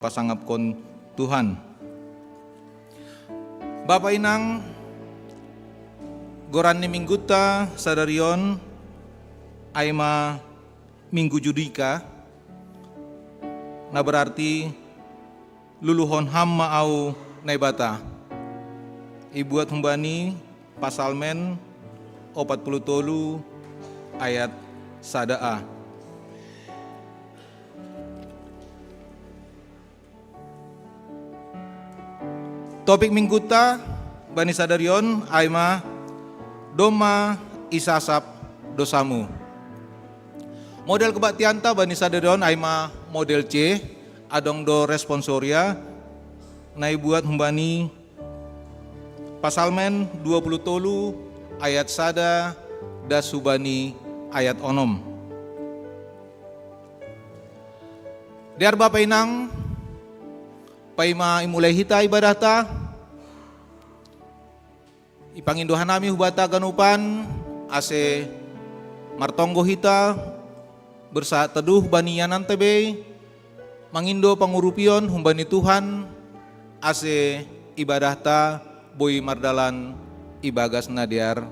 pasangapkon Tuhan. Bapak inang goran ni mingguta sadarion aima minggu judika na berarti luluhon hamma au naibata. Ibuat humbani pasal men 43 ayat sadaa. Topik mingguta bani sadarion aima doma isasap dosamu. Model kebaktianta bani sadarion aima model C adong do responsoria nai buat humbani pasal men 20 ayat sada das subani ayat onom. Diar Bapak inang paima imulai hita ibadata ipangindohan nami hubata ganupan ase martonggo hita bersaat teduh banianan tebe mangindo pangurupion humbani Tuhan ase ibadata boy mardalan ibagas nadiar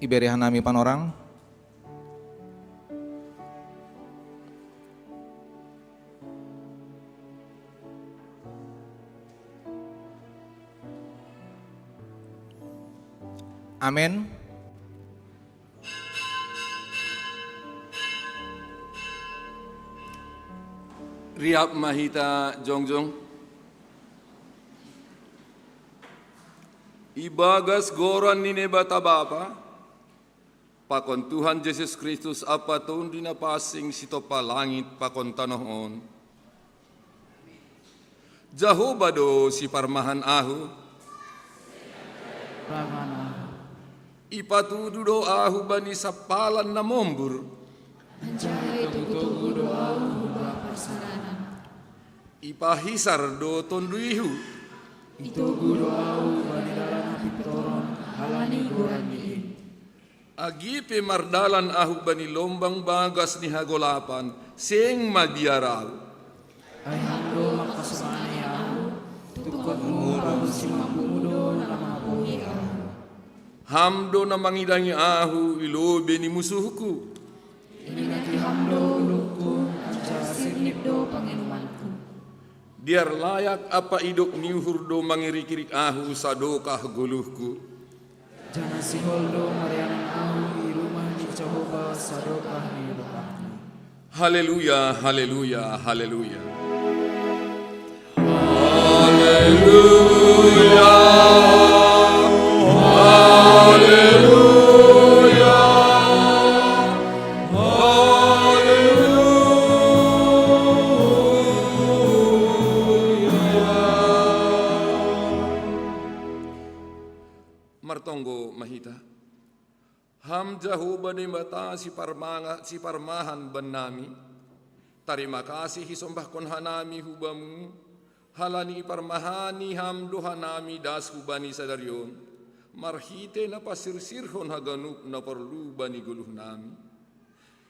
iberihan nami panorang. Amin. Riap mahita jongjong. Ibagas goran nine bata bapa. Pakon Tuhan Yesus Kristus apa tuon dinapasing sitopa langit pakon tanohon. Jahobado si parmahan ahu. Ipatudu doahu bani sapalan na mombur. Anjay tugu-tugu doahu ba persaranan. Ipahisar do tonduihu. Itugu doahu bani dalam pitoron halani gorani. Agipe mardalan ahu bani lombang bagas ni hagolapan seng madiaraw. Ay hando makasumani ahu. Tukot mo pagsimang bumudo na mabuhi ahu. Hamdo na mangidangi ahu ilobe ni musuhku. Ininati hamdo ulukku anja sinipdo panginumanku. Diar layak apa idok ni hurdo mangirikirik ahu sadokah guluhku. Jana si holdo marianan ahu di rumah ni Jehovah sadokah ni lupakku. Haleluya, haleluya, haleluya. Haleluya. Haleluya, haleluya. Martonggo mahita. Ham Jehovah ni mata si parmahan benami. Terima kasih hisombah kon hanami hubamu. Halani parmahani ham dohanami das hubani sadarion. Marhite na pasirsirhon haganup na perlu bani guluh nami.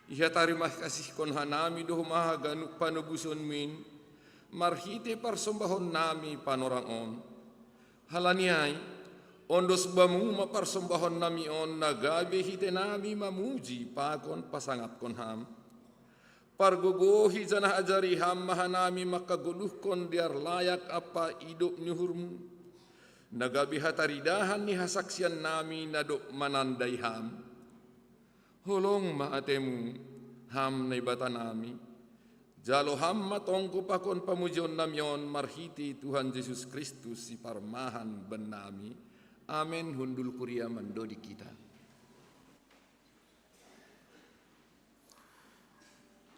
Iha tarimah kasih kon hanami doh mahaganup panubuson min. Marhite parsombahon nami panorangon. Halaniay, ondos bamu maparsombahon nami on nagabe hite nami mamuji pakon pasangap kon ham. Pargogohi janah ajari ham mahanami makaguluh kon diar layak apa idop nyuhurmu. Nagabi hataridahan ni hasaksian nami nadok manandai ham. Holong maatemu ham na ibata nami. Jalo ham matongko pakon pamujon namyon marhiti Tuhan Yesus Kristus si parmahan ben nami. Amin hundul kuria mandodi kita.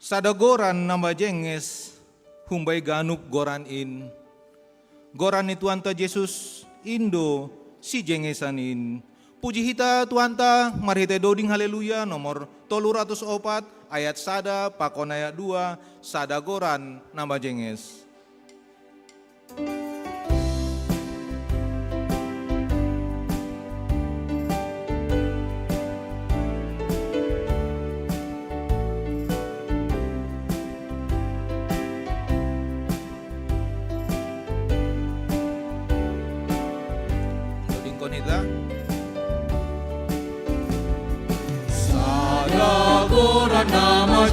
Sadagoran namba jenges humbay ganup goran in. Goran ni Tuhan ta Yesus Indo si jengesanin. Puji hita Tuhan ta marhite doding haleluya nomor 304 ayat sada pakon ayat 2 sadagoran namba jenges.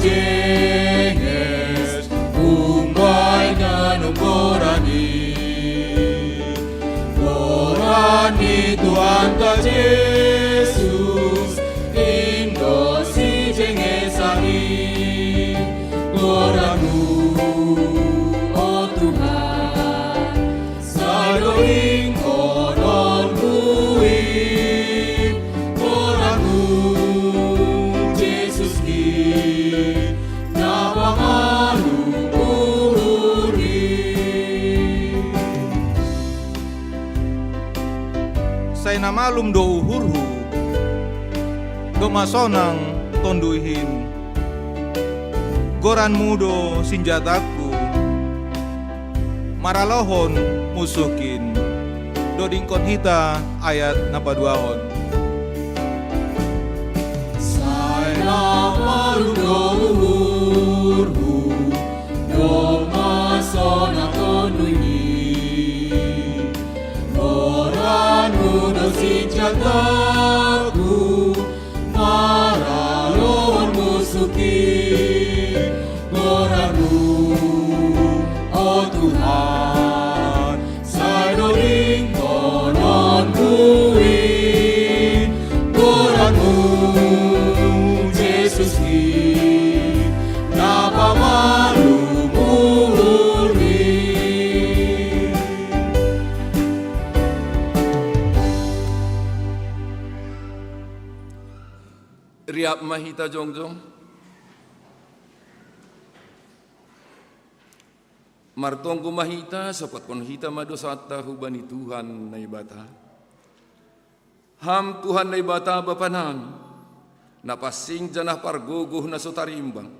jenges Humbay ganong gorani Gorani Tuhan ta Jesus Indo si jenges angin Goranu oh Tuhan Sadoing konon buim Goranu Jesus ki Napangalu puri Say na malum do uhurhu do masonang tonduhin goran mudo sinjataku maralohon musukin do dingkon hita ayat napaduahon Sayang marudurhu Domasona konuhi Goranu dosinjataku Maralon musuki Goranu oh Tuhan Sayang konon kuin Goranu Jesus ki napamalu muli Riap mahita jongjong Martonggo mahita sapat kon hita madosata hubani Tuhan na ibata Ham Tuhan na ibata bapa nami napasing janah pargogoh na sotarimbang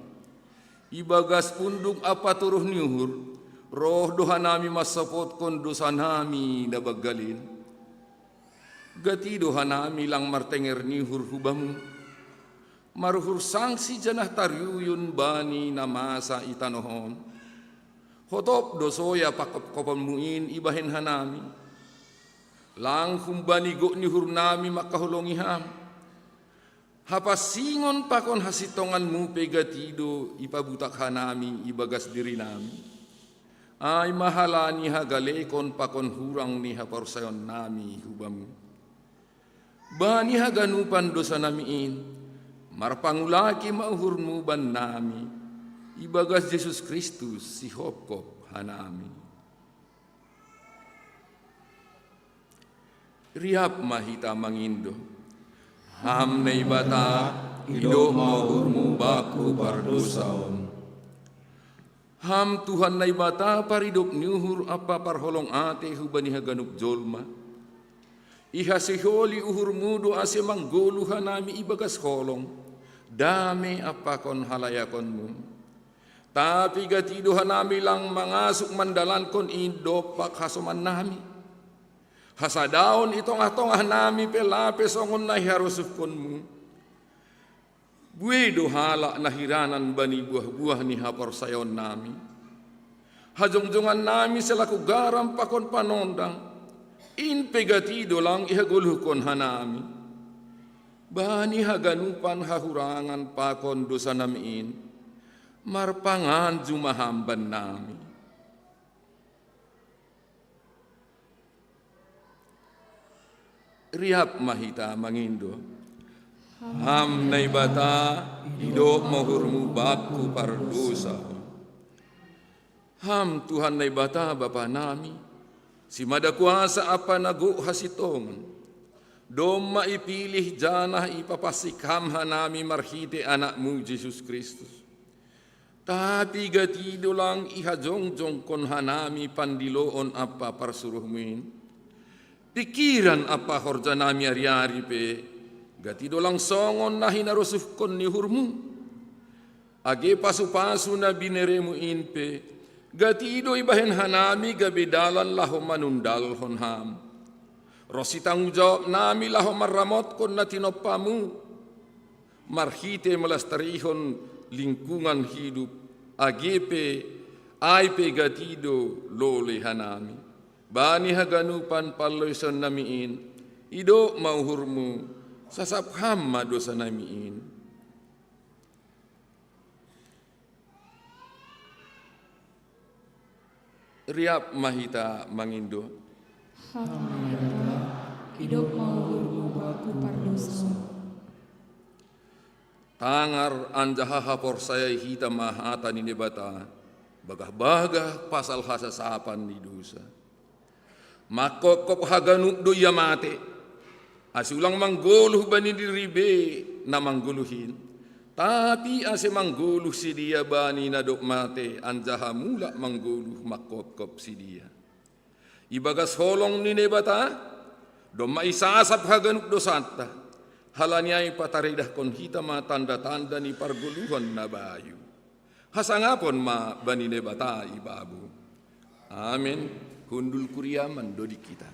ibagas pundung apa turuh niuhur roh doha nami masapot kon dosa nami na baggalin gati doha nami lang martenger niuhur hubamu maruhur sangsi janah tariuyun bani na masa itanohon hotop dosoya pakop kopamuin ibahin hanami lang humbani go niuhur nami makahulongiham Hapasingon pakon hasitonganmu pegatido ipabutak hanami ibagas diri nami. Ay mahalani hagalekon pakon hurang ni haparsayon nami hubamu. Bani haganupan dosa namiin, marpangulaki mauhurmu ban nami, ibagas Yesus Kristus si hopkop hanami. Riap mahita mangindo. Ham na ibata, ido mahurmu baku pardosaon. Ham Tuhan na ibata, paridok niuhur apa parholong ate hubani haganup jolma. Ihasiholi uhurmu do ase manggoluhan nami ibagas holong. Dame apa kon halayakonmu. Tapi gatidohan nami lang mangasuk mandalan kon indo pakhasoman nami. Hasadaon itong atong nami pelape songon na hiharusukonmu. Buedo hala nahiranan bani buah-buah ni haporsayon nami. Hajongjongan nami selaku garam pakon panondang. In pegatido lang ihagulhukon hanami. Bani haganupan hahurangan pakon dosa namiin. Marpangan jumahamban nami. Riap mahita mangindo. Ham na ibata, ido mahurmu baku pardosa. Ham Tuhan na ibata bapa nami, si madakuasa apa nagu hasitongan. Dom maipilih janah ipapasikham hanami marhite anakmu Jesus Kristus. Tapi gatido lang ihajongjong kon hanami pandiloon apa parsuruhmin. Pikiran apa horja nami ari-ari pe, gatido lang songon na hinarusuh kon ni hurmu. Age pasu-pasu na bineremu inpe, gatido ibahen hanami gabedalan lahom manundal honham. Rosi tanggung jawab nami lahom maramot kon na tinopamu. Marhite melastarihon lingkungan hidup, age pe, ay pe gatido lole hanami. Bani haganupan paloyson namiin, ido mauhurmu, sasapham madosa namiin. Riap mahita mangindo. Hamni Bapa, hidup mau baku pardosa. Tangar anjaha hapor saya hita mahata ni nebata. Bagah-bagah pasal hasasapan ni dosa. Makokop haganuk do yamate. Asulang mangguluh bani diribe na mangguluhin. Tapi ase mangguluh si dia bani na dok mate. Anjaha mula mangguluh makokop si dia. Ibagas holong ni nebata. Do maisasap haganuk do santa. Halanyai pataridah kon hita ma tanda-tanda ni parguluhan na bayu. Hasangapon ma bani nebata ibabu. Amin. Kundul kuriaman dodi kita.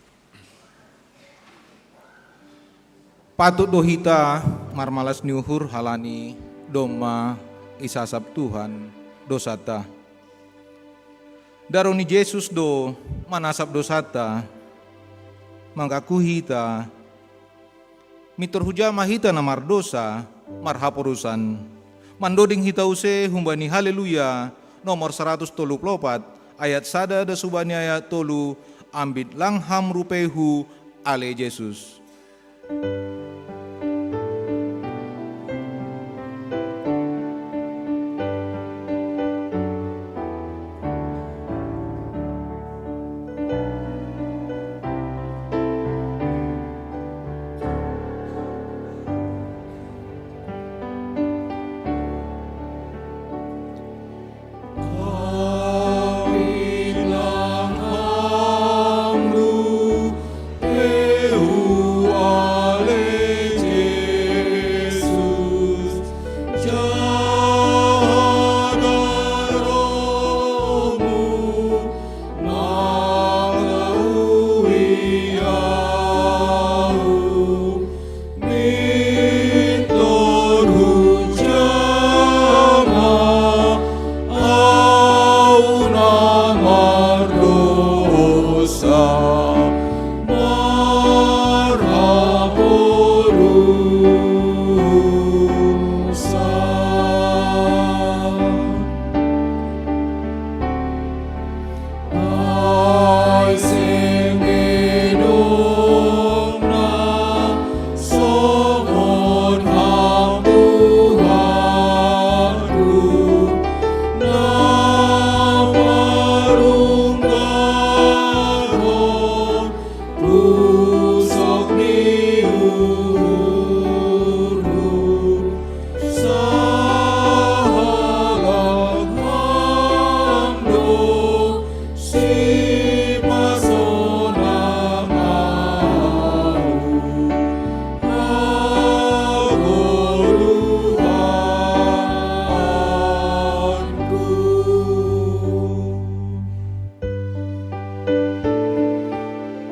Patut do hita marmalas niuhur halani doma isasap Tuhan dosata. Daroni Yesus do manasap dosata mangkaku hita mitur hujama hita na mardosa marhaporusan mandoding hita use humbani haleluya nomor 134 ayat sada da subani ayat tolu ambit langham rupehu ale Yesus.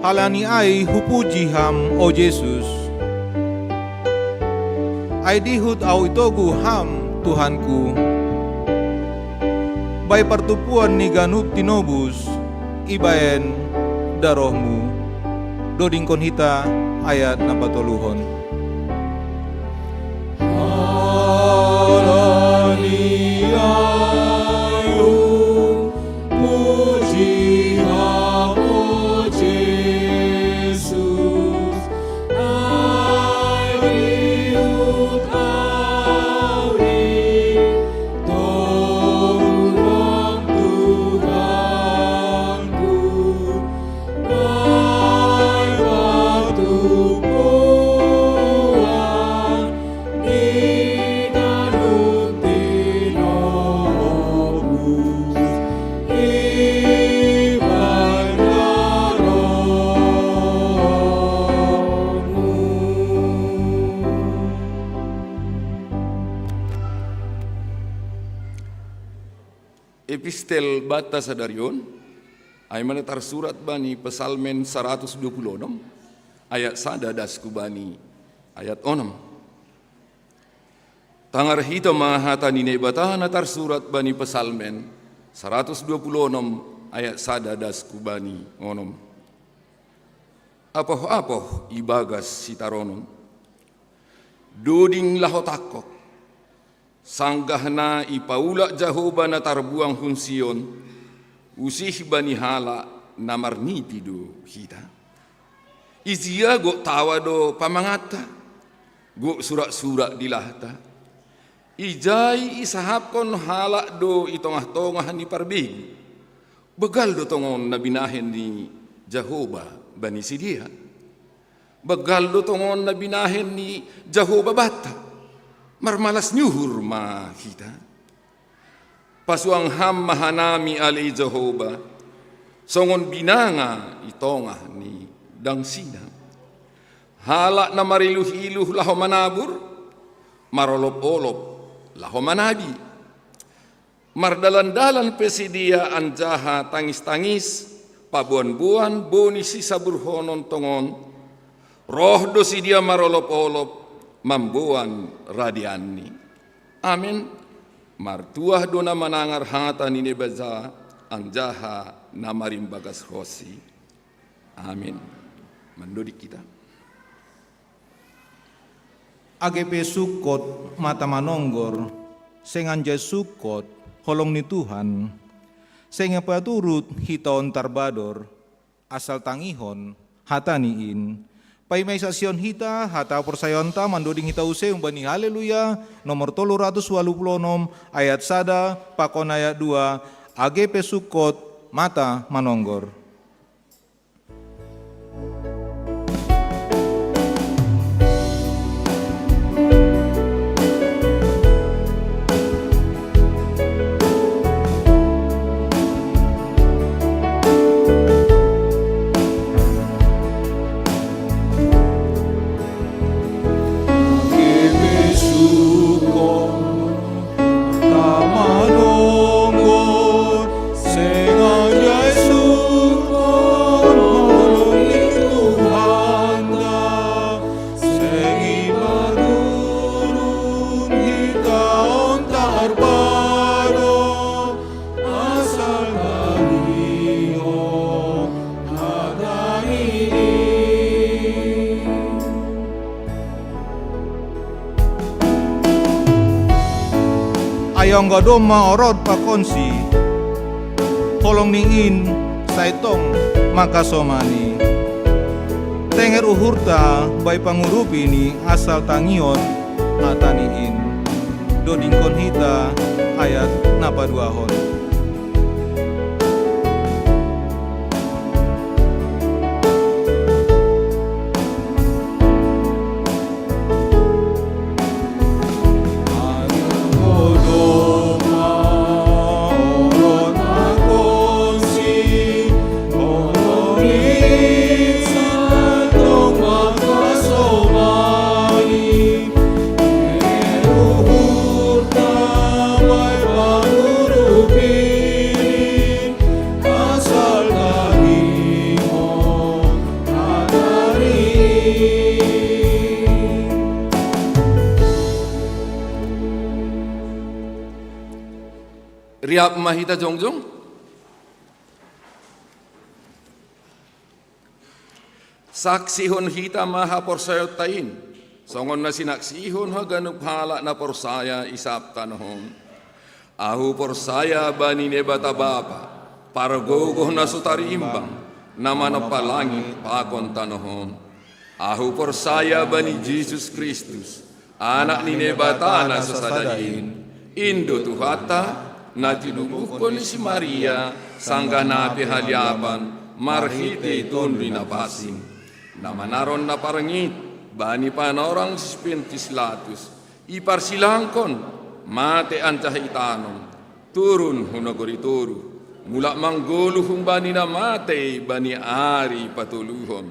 Halani ai hupuji ham o Yesus. Ai dihut au itogu ham Tuhanku. Bai pertupuan ni ganup tinobus ibaen darohmu. Doding kon hita ayat napatoluhon. Halani ayu puji hamo Jesus. Ayut awi tolong Tuhanku. Bai waktu puan di dalam tinobus ibadah rohmu. Epistel bata sadarion ay manatar surat bani pesalmen 126 ayat sada dasku bani ayat 6. Tangar hita mahata ni nebata natar surat bani pesalmen 126 ayat sada dasku bani 6. Apoh-apoh ibagas sitaronon doding lahotakok sanggahna ipaula Jehovah na tarbuang hun Sion usih bani hala namarniti do hita. Izia go tawa do pamangata, go surak-surak dilahta. Ijai isahapkon hala do itongah-tongah ni parbigi. Begal do tongon na binahen ni Jehovah bani sidia. Begal do tongon na binahen ni Jehovah bata. Marmalas nyuhur ma kita. Pasuang ham mahanami ali Jehovah. Songon binanga itongah ni dangsina. Hala na mariluh-iluh laho manabur. Marolop-olop laho manabi. Mardalan-dalan pesidia anjaha tangis-tangis. Pabuan-buan boni si saburhonon tongon. Roh do si dia marolop-olop. Mambuan radiani. Amin. Martuah do na manangar hata ni nebaza anjaha na marimbagas rosi. Amin. Mandodi kita. AGP sukot mata manonggor, senganjay sukot holong ni Tuhan, senga paturut hitaon tarbador, asal tangihon hataniin, pay may sasyon hita, hata porsayon ta, mandoding hita use, umbani haleluya, nomor 386, ayat 1, pakon ayat 2, AGP sukot mata manonggor. Ayong gadom maorod pakonsi, holong ningin saitong makasomani. Tenger uhurta bay pangurupi ni asal tangion ataniin. Dodingkon hita ayat napaduahon. Riap mahita jongjong. Saksihon hita maha porsayot tain. Songon na sinaksihon haganuk hala na porsaya isap tanahon. Ahu porsaya bani nebata bapa. Paragogoh na sutarimbang. Nama na palangit pakon tanahon. Ahu porsaya bani Jesus Kristus. Anak ni nebata na sasadalin. Indo tuhata. Na tinubukon ni si Maria, sangga napi halyapan, marhiti tunri na pasing. Na manaron na parangit, bani panorang si Spintis Latus, iparsilangkon, mate antahitanong, turun hunagorituru, mula manggulu bani na mate, bani ari patuluhon.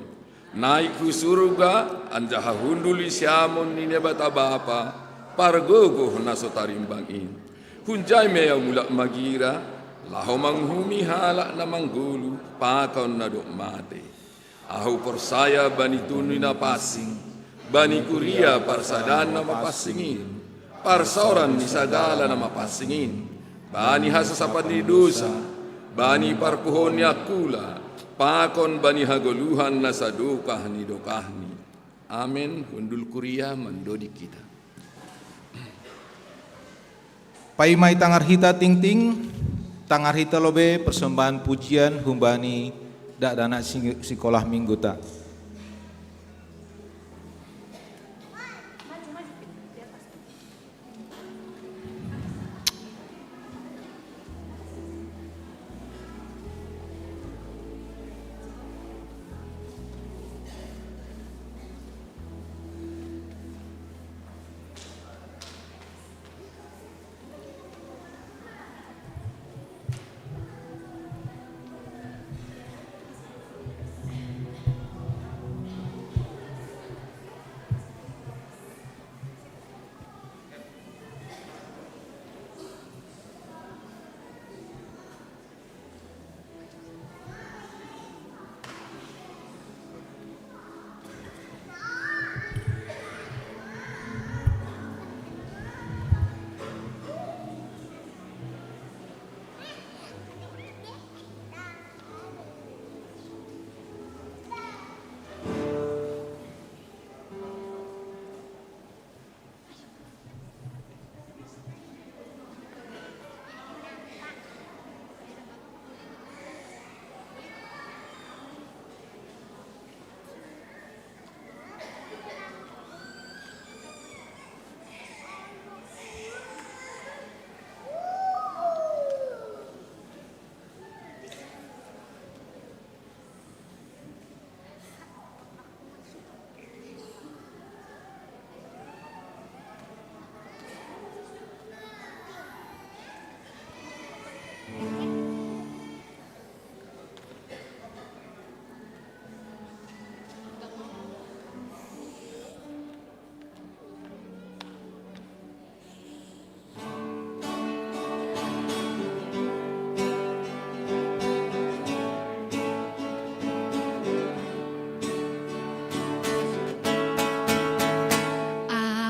Naiku suruga, anjahahunduli siyamon ni nebata bapa, pargogo na sotarimbangin. Hunjay maya mula magira, laho manghumihala na manggulu, pakaw na mate. Aho porsaya bani tunwi na pasing, bani kuria parsadan na mapasingin, parsoran ni sagala na mapasingin, bani hasasapan ni dosa, bani parpuhon ni akula, pakon bani hagoluhan na sadukah ni dokahni. Amen. Hundul kuria mandodi kita. Pay may tangar hita ting-ting, Tangar hita lobe persembahan pujian humbani dak dana sekolah minggu tak.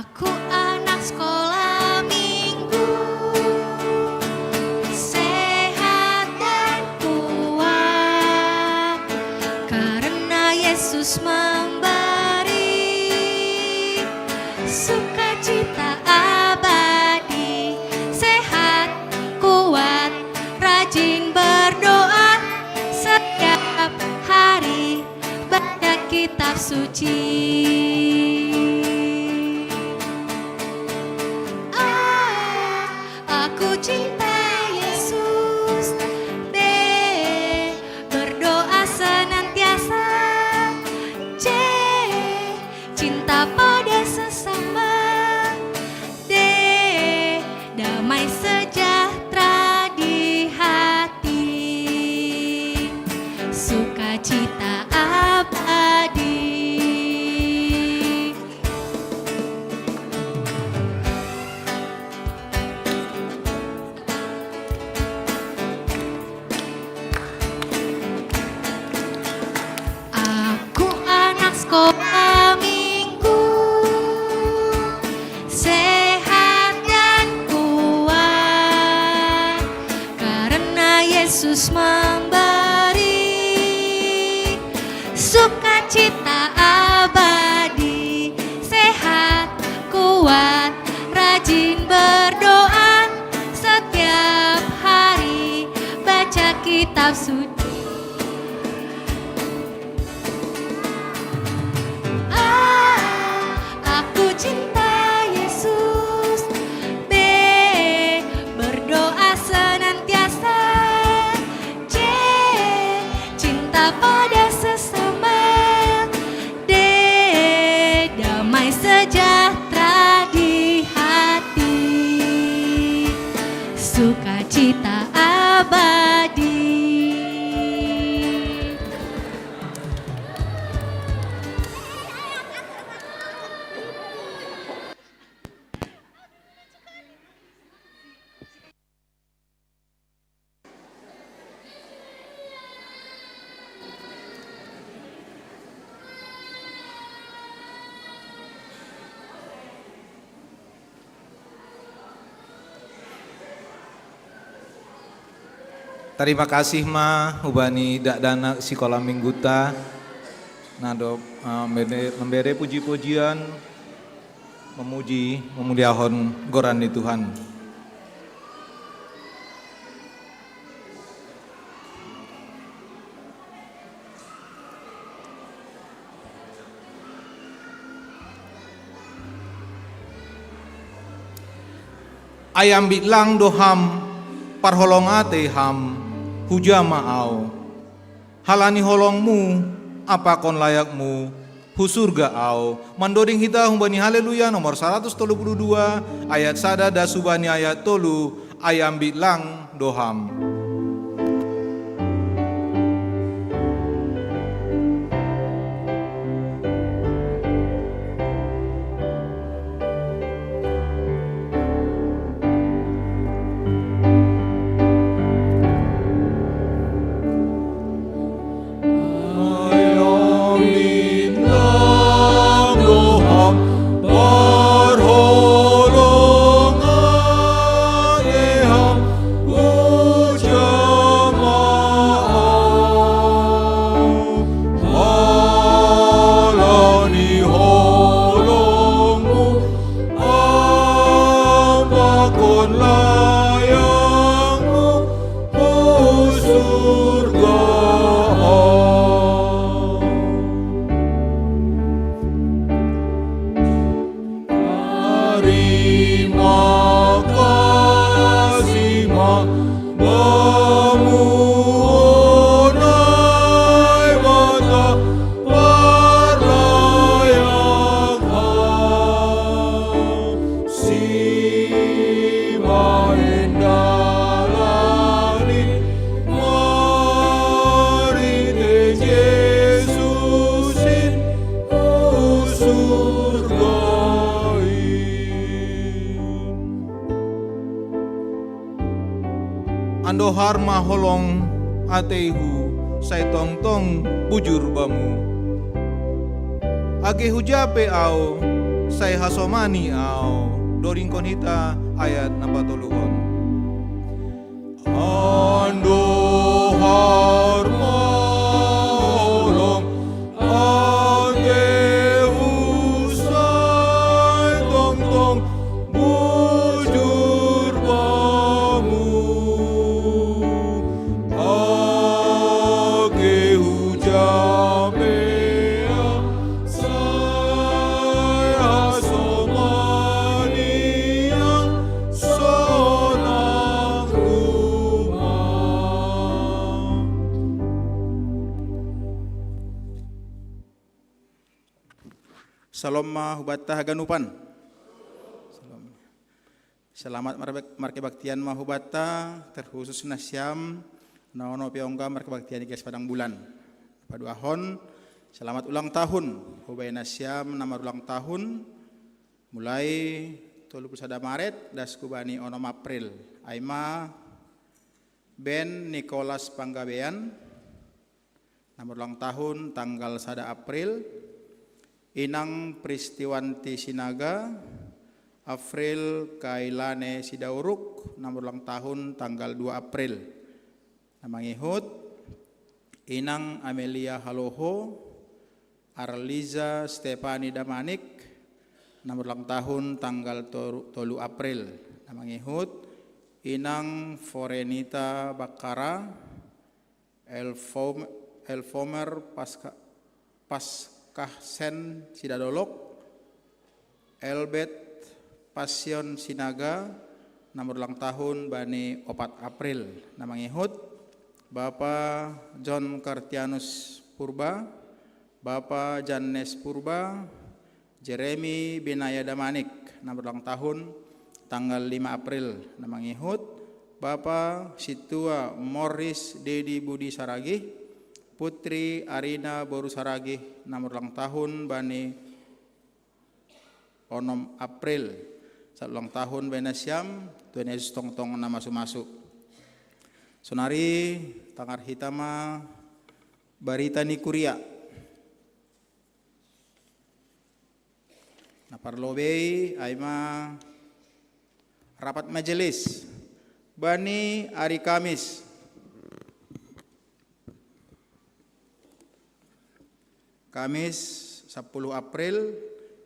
Aku anak sekolah minggu, sehat dan kuat, karena Yesus memberi sukacita abadi. Sehat, kuat, rajin berdoa setiap hari, baca kitab suci. Aku cinta Yesus. B. Berdoa senantiasa. C. Cinta pada sesama. D. Damai sejahtera di hati, sukacita abadi. Aku anak sekolah minggu, sehat dan kuat, karena Yesus memberi sukacita abadi. Sehat, kuat, rajin berdoa setiap hari, baca kitab suci. Aku cinta Yesus. B. Berdoa senantiasa. C. Cinta pada sesama. D. Damai sejahtera di hati, sukacita abadi. Terima kasih ma hubani dak dana sekolah minggu ta. Nado memberi puji-pujian, memuji ahon goran di Tuhan. ayam bitlang doham parholong ate ham hujama au. Halani holongmu apa kon layakmu hu surga au. Mandoding hita humbani haleluya nomor 132 ayat sada da subani ayat tolu ayam bitlang doham. Andohar maholong atehu say tong-tong bujur bamu. Age hujape au say hasomani au. Doring konhita ayat 40. Andohar maholong atehu say tong-tong bujur bamu. Salam mahubata haganupan. Selamat marke baktian mahubata terkhusus nasyam naono piongga marke baktian guys padang bulan. Paduahon selamat ulang tahun hubay nasyam nama ulang tahun mulai 31 Maret das kubani onom April. Aima Ben Nicholas Panggabean nama ulang tahun tanggal 1 April. Inang Pristiwanti Sinaga, April Kailane Sidauruk, nomor ulang tahun tanggal 2 April. Nama ngihut, Inang Amelia Haloho, Arliza Stefani Damanik, nomor ulang tahun tanggal 3 April. Nama ngihut, Inang Forenita Bakara, Elfomer Kahsen Sidadolok, Elbet Passion Sinaga, nomor ulang tahun Bani 4 April. Nama ngihut Bapak John Kartianus Purba, Bapak Janes Purba, Jeremy Binaya Damanik, nomor ulang tahun tanggal 5 April. Nama ngihut Bapak Situa Morris Dedi Budi Saragih, Putri Arina Boru Saragih, nomor ulang tahun Bani onom April. Saat ulang tahun Bani Nasyam, Tuhan Yesus tong-tong nama masuk. Sonari tangar hitama barita ni kuria. Naparlobei aima rapat majelis Bani hari Kamis. Kamis 10 April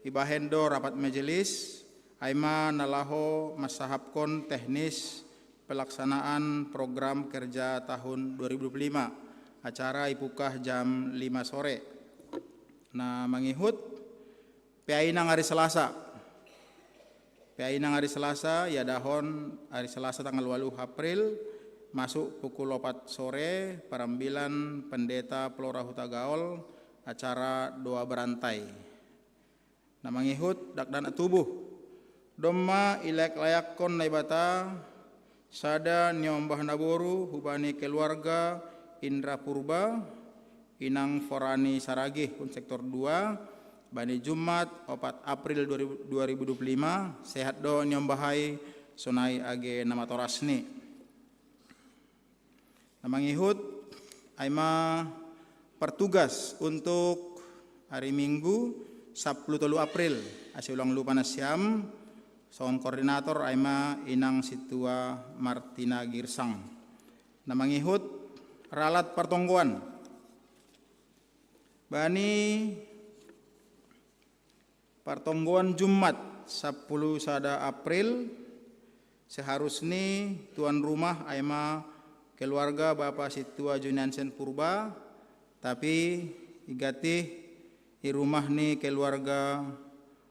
ibahendo rapat majelis aima nalaho masahapkon teknis pelaksanaan program kerja tahun 2025. Acara ipukah jam 5 sore. Nah mangihut PAI nang hari Selasa. Inang hari Selasa, ya dahon hari Selasa tanggal 8 April, masuk pukul 4 sore, perambilan pendeta Pelora Huta Gaol, acara doa berantai. Nama ngihut dakdana tubuh. Doma ilek layak kon naibata, sada nyombah naboru, hubani keluarga Indra Purba, Inang Forani Saragih, sektor 2, Bani Jumat 4 April 2025, sehat do nyombahai sonai age nama torasni. Nama ngihut aima pertugas untuk hari Minggu 10 April asih ulang lupa nasiam soon koordinator aima Inang Situa Martina Girsang. Nama ngihut ralat pertonggoan bani pertonggoan Jumat 10 sada April seharusnya tuan rumah aima keluarga Bapak Situa Juniansen Purba, tapi igati di rumah ni keluarga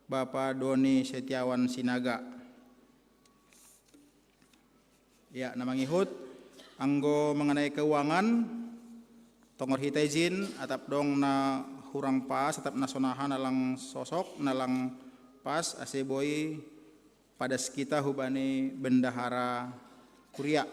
Bapak Doni Setiawan Sinaga. Ya, nama ngihut anggo mengenai keuangan tongor hita izin atap dong na hurang pas atap nasonahan nalang sosok nalang pas ase boy pada sekita hubani bendahara kuria.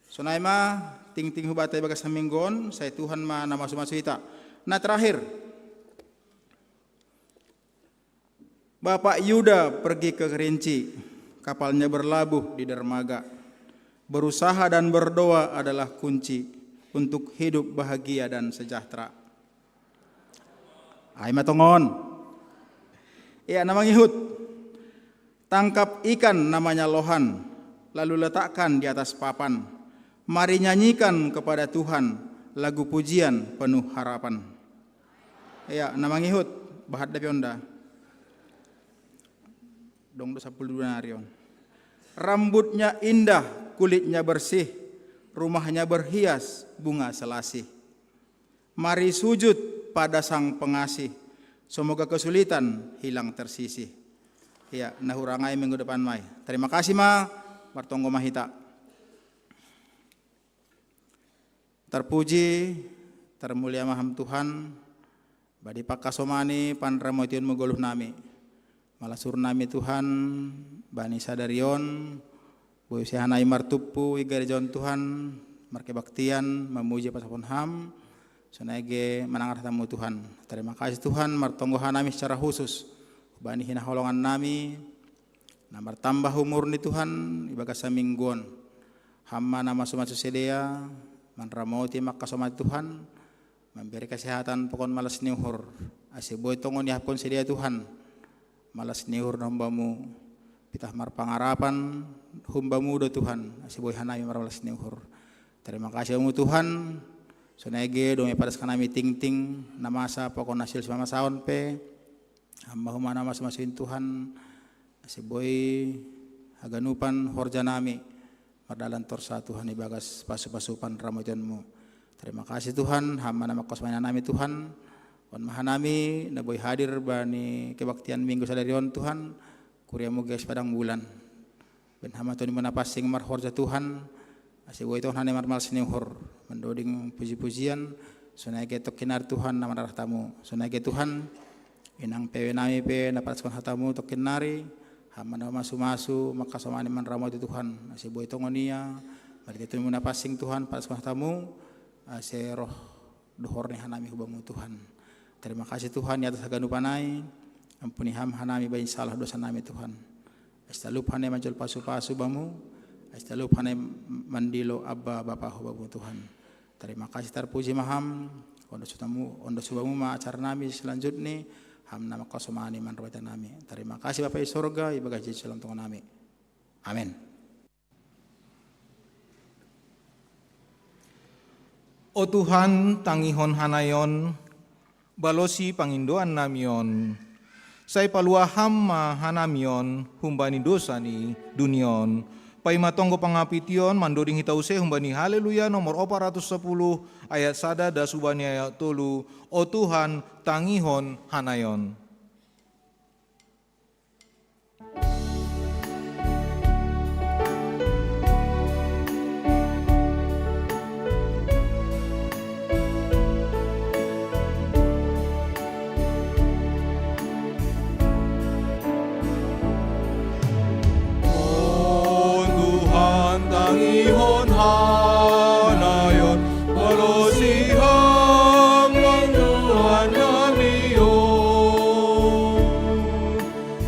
Sonaima ting-ting hubatai bagas saminggon saya Tuhan ma nama sumasuita. Nah terakhir Bapak Yuda pergi ke Kerinci, kapalnya berlabuh di dermaga. Berusaha dan berdoa adalah kunci untuk hidup bahagia dan sejahtera. Aima tongon. Ya, nama ngihut. Tangkap ikan namanya lohan, lalu letakkan di atas papan. Mari nyanyikan kepada Tuhan lagu pujian penuh harapan. Ya, nama ngihut. Bahat dapionda. Dong dosa puluh narion. Rambutnya indah, kulitnya bersih, rumahnya berhias bunga selasih. Mari sujud pada Sang Pengasih, semoga kesulitan hilang tersisih. Ya, nahurangai minggu depan mai. Terima kasih ma, martonggo mahita. Terpuji, termulia maham Tuhan, badi pakasomani panramotion megoluh nami. Malasur nami Tuhan, bani sadarion, boy sehanai martupu igarijon Tuhan, marke baktian, memuji pasapun ham, sonage menangar tamu Tuhan. Terima kasih Tuhan, martonggohan nami secara khusus, bani hina holongan nami, namar tambah umur ni Tuhan, ibagas samingguan, hamma nama sumat susedea, manramoti makasomati Tuhan, memberi kesehatan pokon malas niuhur, asih boy tongon yahapkon sedia Tuhan. Malas niur hambamu pitah mar pangarapan humbamu do Tuhan asiboy hanami mar malas niur. Terima kasih mu Tuhan sonege dome padas kanami ting-ting namasa pokon hasil sama saon pe hamba humana mas masin Tuhan asiboy haganupan horja nami mardalan torsa Tuhan ibagas pasu-pasupan ramojanmu. Terima kasih Tuhan hamba nama kosmana nami Tuhan. Wan mahanami na boy hadir bani kebaktian minggu sadarion Tuhan kuriamu guys padang bulan ben hamatoni manapasing mar horja Tuhan asi boy Tuhan hane mar mal sinihor mendoding puji-pujian sunage tokinar Tuhan nama darah tamu sunage Tuhan inang pewe nami pe napaskon hatamu tokinari hamana masu-masu makasomani man ramo Tuhan asi boy tongonia bari ketemu manapasing Tuhan paskon hatamu asi roh dohor ni hanami hubamu Tuhan. Terima kasih Tuhan ya atas haganupanai. Ampuni hanami bayi salah dosa nami Tuhan. Astalup hanai majul pasu-pasu bamu. Astalup hanai mandilo abba bapa hubamu Tuhan. Terima kasih terpuji maham. Ondo subamu ma acara nami selanjutnya. Ham nama kosomani manrawatan nami. Terima kasih Bapak di sorga. Ibadah jadi salam Tuhan nami. Amin. O Tuhan tangihon hanayon balosi pangindoan namion, say palua hamma hanamion humbani dosani dunion, Paimatonggo pangapition mandoring hitause humbani haleluya nomor 410 ayat 1 da subani ayat 3 o Tuhan tangihon hanayon. tangihon hanayon walos hanggang Tuhan namiyon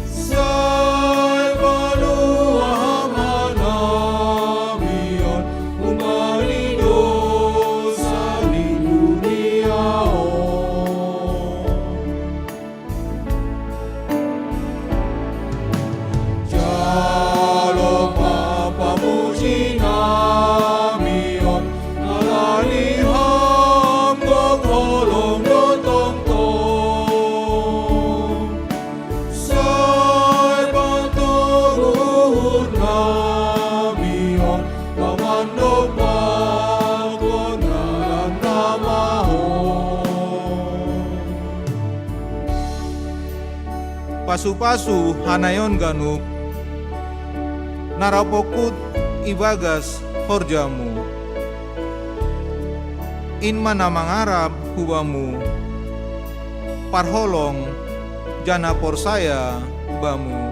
say paluaham hanamiyon umalido sa duniyaon jalo papamuji namiyon alaniham gogolong dotong-tong say patuguhud namiyon pamandog pagonalan namahon Pasu-pasu hanayon ganuk narapokut ibagas horjamu inma na mangarap hubamu parholong jana porsaya bamu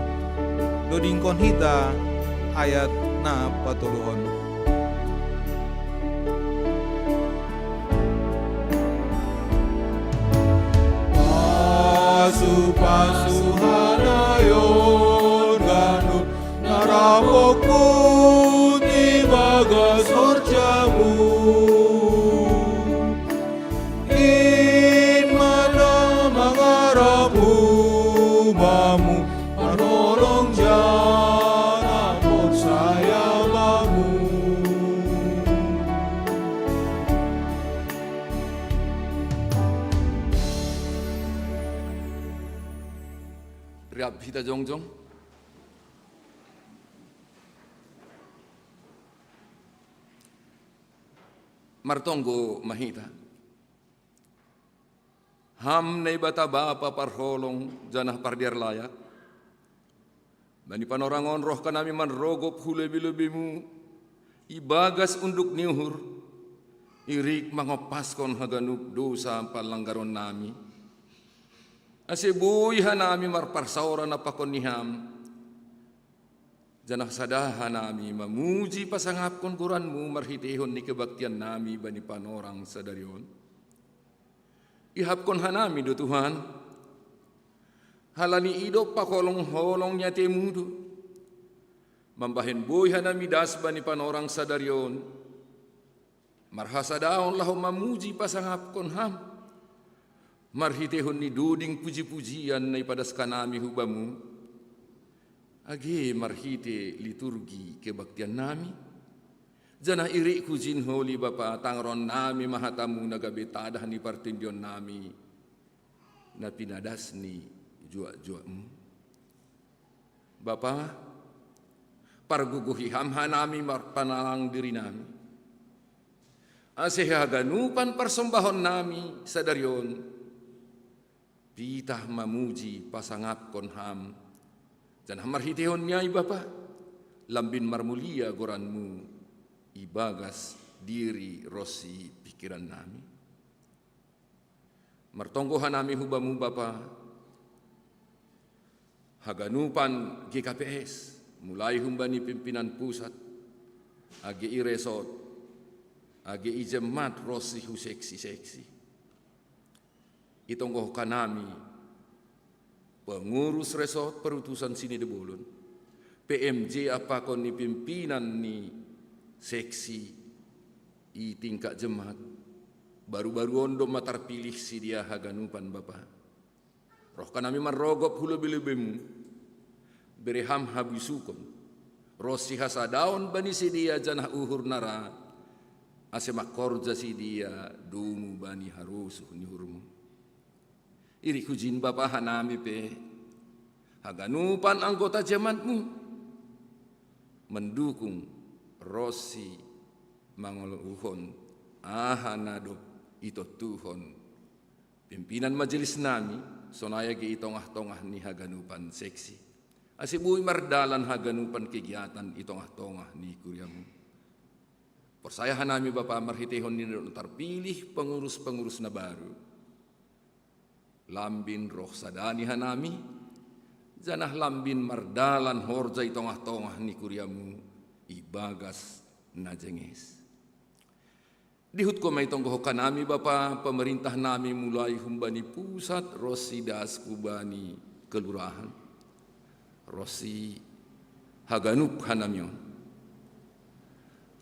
dodingkon hita ayat na patuluhon. Pasu-pasu hanayon ganuk narapokut ibagas horjamu in mana mangarap humamu panolong jana porsaya bamu Riap hita jongjong. Martonggo mahita. Ham na ibata bapa parholong janah pardiar layak. Bani panorangon roh kanami manrogop hulebi-lebimu. Ibagas unduk niuhur. Irik mangopaskon haganuk dosa palanggaron nami. Asibuy hanami marparsaura na pakon niham. Janah sadahan nami mamuji pasangap kon kuranmu marhitihon ni kebaktian nami bani panorang sadarion. Ihap kon hanami do Tuhan. Halani idop pakolong holong nyate mudu. Mambahin buy hanami das bani panorang sadarion. Marhasadaon lahom mamuji pasangap kon ham. Marhitihon ni duding puji-pujian na ipadas kanami hubamu. Age marhite liturgi kebaktian nami. Janah iri kujin holi Bapa tangron nami mahatamu nagabitadah ni partindion nami. Na pinadas ni jua-juamu. Bapa, parguguhi hamha nami marpanalang diri nami. Asehaganupan persembahon nami sadarion. Pitah mamuji pasangap kon ham. Dan marhitihon niya Bapa, lambin marmulia goranmu, ibagas diri rosi pikiran nami. Martonggohan nami hubamu Bapa, haganupan GKPS, mulai humbani pimpinan pusat, agi iresot, agi ijemat rosi hu seksi-seksi. Itonggohkan nami, pengurus resort perutusan sini de Bolon, PMJ apa kon ni pimpinan ni seksi i tingkat jemaat, baru-baru ondo matar pilih si dia haganupan Bapa. Roh kanami marrogop hulebi-lebimu, bereham habisukon, rosi hasadaon bani si dia janah uhur nara, asemak korja si dia dumu bani harusuh ni hurmu. Iri kujin Bapa hanami pe haganupan anggota jemaatmu mendukung Rosi mangoluhon ahanado ito tuhon pimpinan majelis nami sonaya gi itongah-tongah ni haganupan seksi asibuy mardalan haganupan kegiatan itongah-tongah ni kuryamu persayahan nami Bapak marhitehon ni terpilih pengurus-pengurus na baru lambin roh sadani hanami janah lambin mardalan horja itongah-tongah ni kuryamu ibagas na jenges. Dihut ko may tonggohokan nami Bapa pemerintah nami mulai humbani pusat Rosi das kubani kelurahan Rosi haganup hanamyon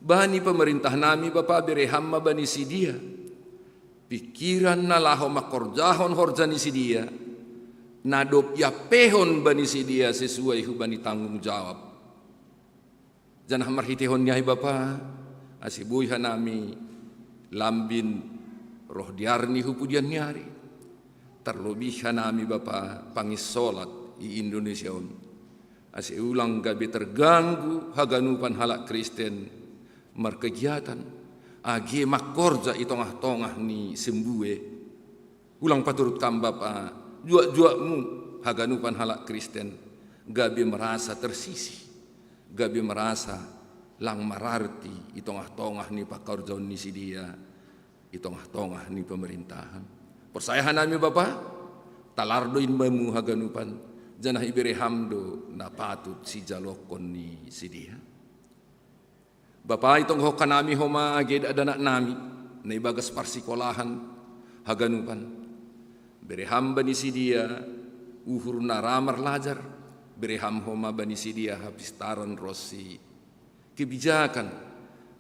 bani pemerintah nami Bapa bereham bani sidia pikiran nalaho makorjahon horjani sidia nadop ya pehon bani sidia sesuai hubani tanggung jawab janah marhitehon nyai Bapa asibuy hanami lambin roh diarni hupudian nyari terlebih hanami Bapa pangis solat di Indonesia asi ulang gabe terganggu haganupan halak Kristen markegiatan age makorja itongah-tongah ni sembue ulang paturut kam Bapa juak-juakmu haganupan halak Kristen gabe merasa tersisih gabe merasa lang mararti itongah-tongah ni pakorjaon ni sidia itongah-tongah ni pemerintahan persayahan nami Bapa talardoin memu haganupan janah ibere hamdo na patut si jalokon ni sidia Bapa itong hokan nami homa aged adanak nami na ibagas parsikolahan haganupan bereham bani sidia uhur na ramar lajar bereham homa bani sidia hapistaron Rosi kebijakan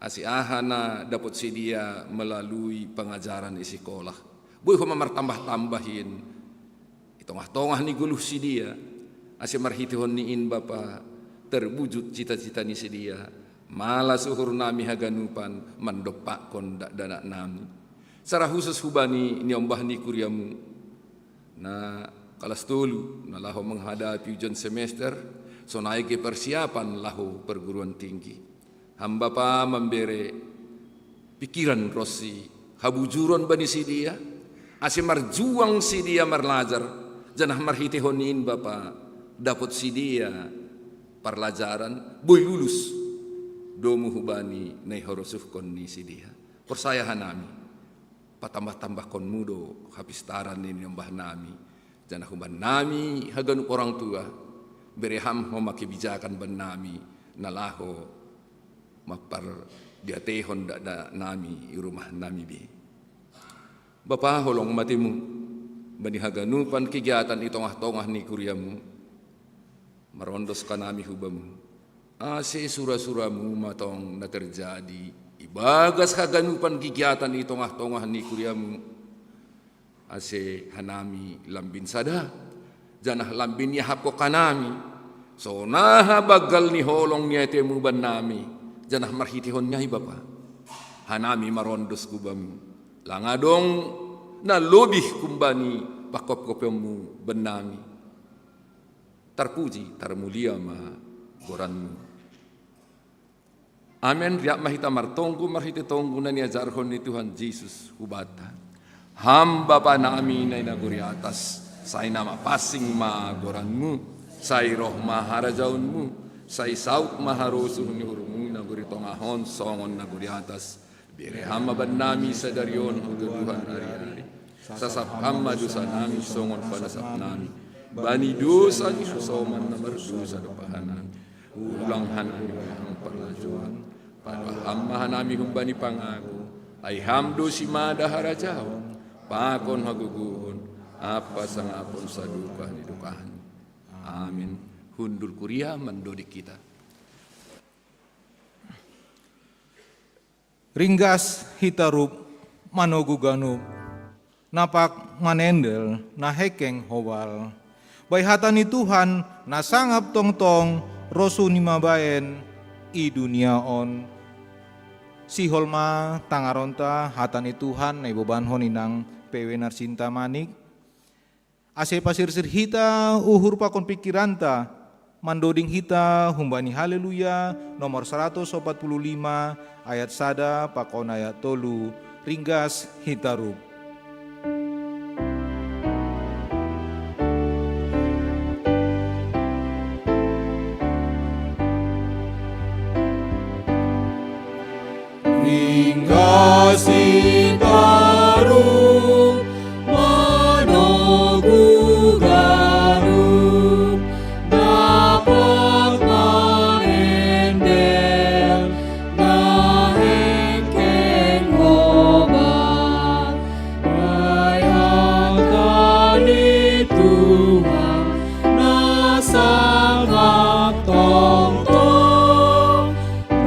asiahana dapat sedia melalui pengajaran di sekolah. Boy homa martambah-tambahin itongah-tongah ni guluh sidia asi marhitihon niin Bapa terwujud cita-cita ni sedia malas uhur nami haganupan mandopak kon danak nami. Secara khusus hubani ni ombah ni kuryamu na kelas 3 na laho menghadapi ujian semester so naik ke persiapan lahu perguruan tinggi. Hamba pa membere pikiran Rosi habujuron bani sidia asi marjuang sidia marlajar janah marhitehonin Bapa dapat sidia parlajaran boy lulus domu hubani nay horosuh kon ni sidia persayahan nami patambah-tambah kon mudo hapistaran ni nyembah nami janah huban nami hagan orang tua bereham homa kebijakan ban nami nalaho mapar diatehon da nami rumah nami bi Bapa holong matimu bani haganupan kegiatan itongah-tongah ni kuryamu marondos kanami hubamu ase sura-suramu matong na terjadi ibagas haganupan kegiatan itongah-tongah ni kuryamu ase hanami lambin sada janah lambin yahapko kanami so naha bagal ni holong niya temu ban nami janah marhitihon nyai Bapa hanami marondos kubamu langadong na lobih kumbani pakop-kopemu benami terpuji termulia ma goranmu amen riak mahita martonggu marhiti tonggu na niajarhon ni Tuhan Yesus hubata hamba pa nami na inaguri atas say nama pasing ma goranmu say roh maharajaunmu say sauk maharosuh ni hurumu naguri tongahon songon naguri atas bire hama ban nami sadarion hududuhan hari-hari sasap hama dosa nami songon panasap nami bani dosa ni susoman na berdosa dopahanan ulang hanami ang parlajuan pada hama hanami humbani pangaku ay hamdo si mada harajaon pakon haguguhon apa sangapon saduka ni dukahan amin hundur kuria mendodik kita. Ringgas hitarup manogu ganup napak manendel na hekeng howal bay hatani Tuhan na sangap tongtong rosu ni mabaen i dunia on si holma tangaronta hatani Tuhan na ibobanhon inang pewe narsinta manik ase pasir-sir hita uhur pakon pikiranta mandoding hita humbani haleluya nomor 145 ayat sada pakon ayat tolu ringgas hitarup. Ringgas hitarup manogu garup dapat marendel nahengkeng obat bayangkan Tuhan nasangap tong-tong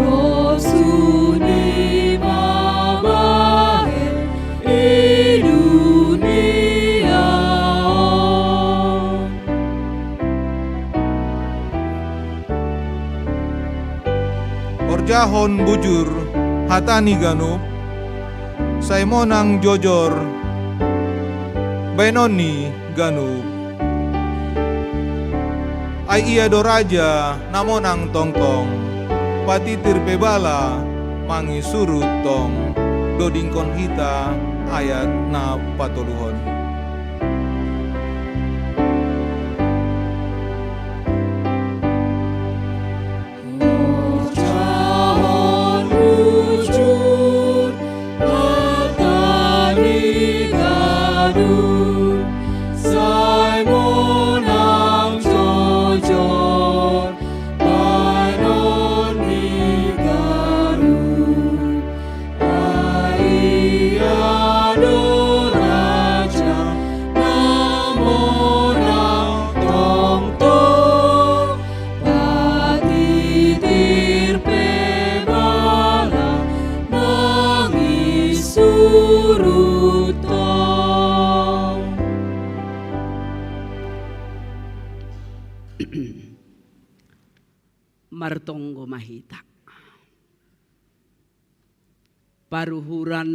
rosuni mabahe di dunia. Orjahon bujur hatani ganup saimonang jojor bainoni ganup ai iya doraja namonang tongtong patitir pebala mangi surut tong dodingkon hita ayat na patoluhon. Orjahon bujur hatani ganup saimonang jojor bainoni ganup ai adoraja namonang tong-tong patitir pebala mangisurut tong. Martonggo mahita. Paruhuran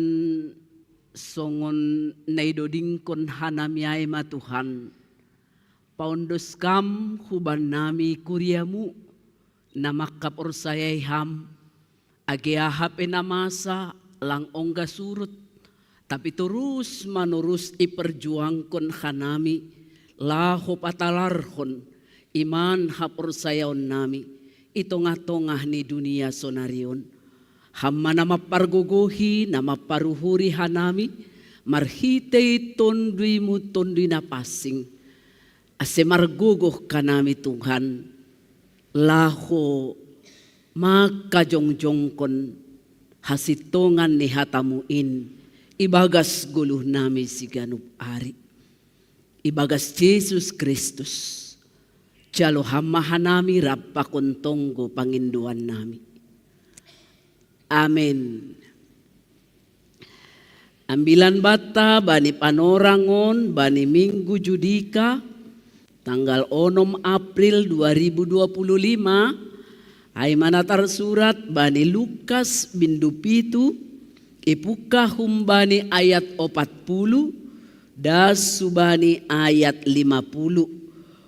songon naidodingkon hanamiay matuhan. Paundos kam huban nami kuriamu namakap orsayay ham. Agiahap enamasa lang ongga surut. Tapi terus manurus iperjuangkon hanami. Laho patalarhon iman hapor sayaon nami. Itongah-tongah ni dunia sonarion. Hamma nama pargogohi nama paruhuri hanami. Marhitei tondui na pasing. Ase margogoh kanami Tuhan. Laho makajongjongkon hasitongan ni hatamuin. Ibagas guluh nami si ganup ari. Ibagas Jesus Kristus. Jalo hamahanami rapakontonggo panginduan nami. Amin. Ambilan bata bani panorangon bani Minggu Judika tanggal 6 April 2025 ay manatar surat bani Lukas bindu pitu ipuka humbani ayat 40 das subani ayat 50.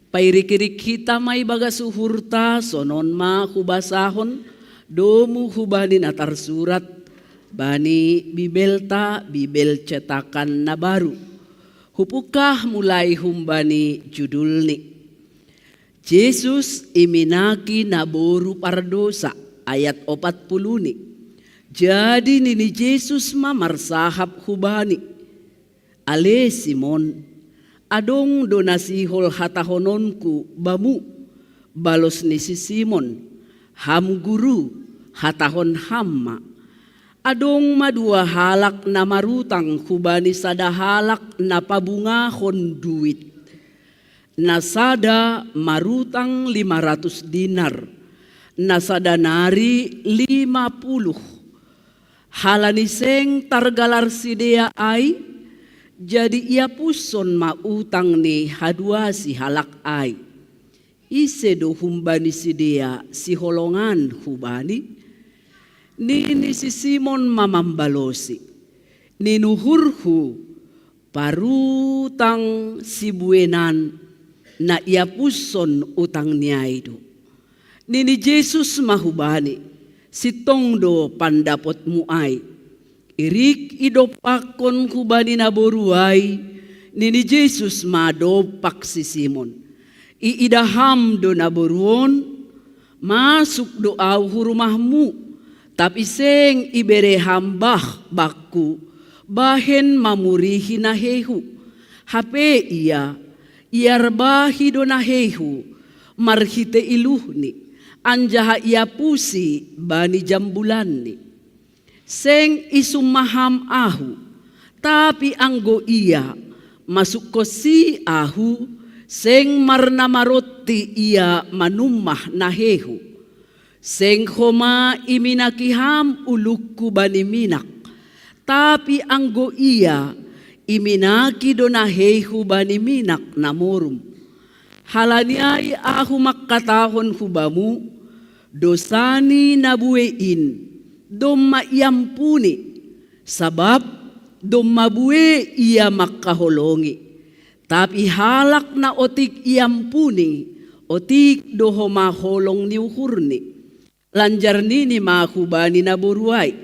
Pairikirik kita may bagasuhurta sonon ma hubasahon domu hubani natar surat bani bibelta bibel cetakan na baru. Hupukah mulai humbani judulni. Yesus iminaki naboru pardosa ayat 40 ni. Jadi nini Yesus mamarsahap hubani. Ale Simon. Adong donasihol hatahononku bamu balos ni si Simon ham guru hatahon hamma adong madua halak na marutang hubani sada halak na pabungahon duit nasada marutang 500 dinar nasada nari 50 halaniseng targalar sidea ai. Jadi ia puson mautang ni hadua si halak ai. Ise do humbani si dia si holongan hubani. Nini si Simon mamambalosi. Ninuhurhu parutang si buenan na ia puson utang niya itu. Nini Jesus mahubani, si tongdo pandapot muay. Irik idopakon hubani na boruay, nini Jesus madopak si Simon. Iidaham do na boruon, masuk doaw hurumahmu, tapi seng ibere hambah bakku, bahen mamurihi na hehu. Hape iya, iarbahi do na hehu, marhite iluhni. Anjaha ia pusi bani jambulanni. Seng isumaham ahu, tapi anggo ia masuk ko si ahu, seng marna maroti ia manumah nahehu. Seng homa iminakiham ulukku bani minak, tapi anggo ia iminaki do nahehu bani minak namorum. Halaniay ahu makatahon hubamu, dosani nabuein, doma iampuni, sabab doma bue ia makaholongi. Tapi halak na otik iampuni, otik doho maholong niuhurni. Lanjar nini mahubani na buruay,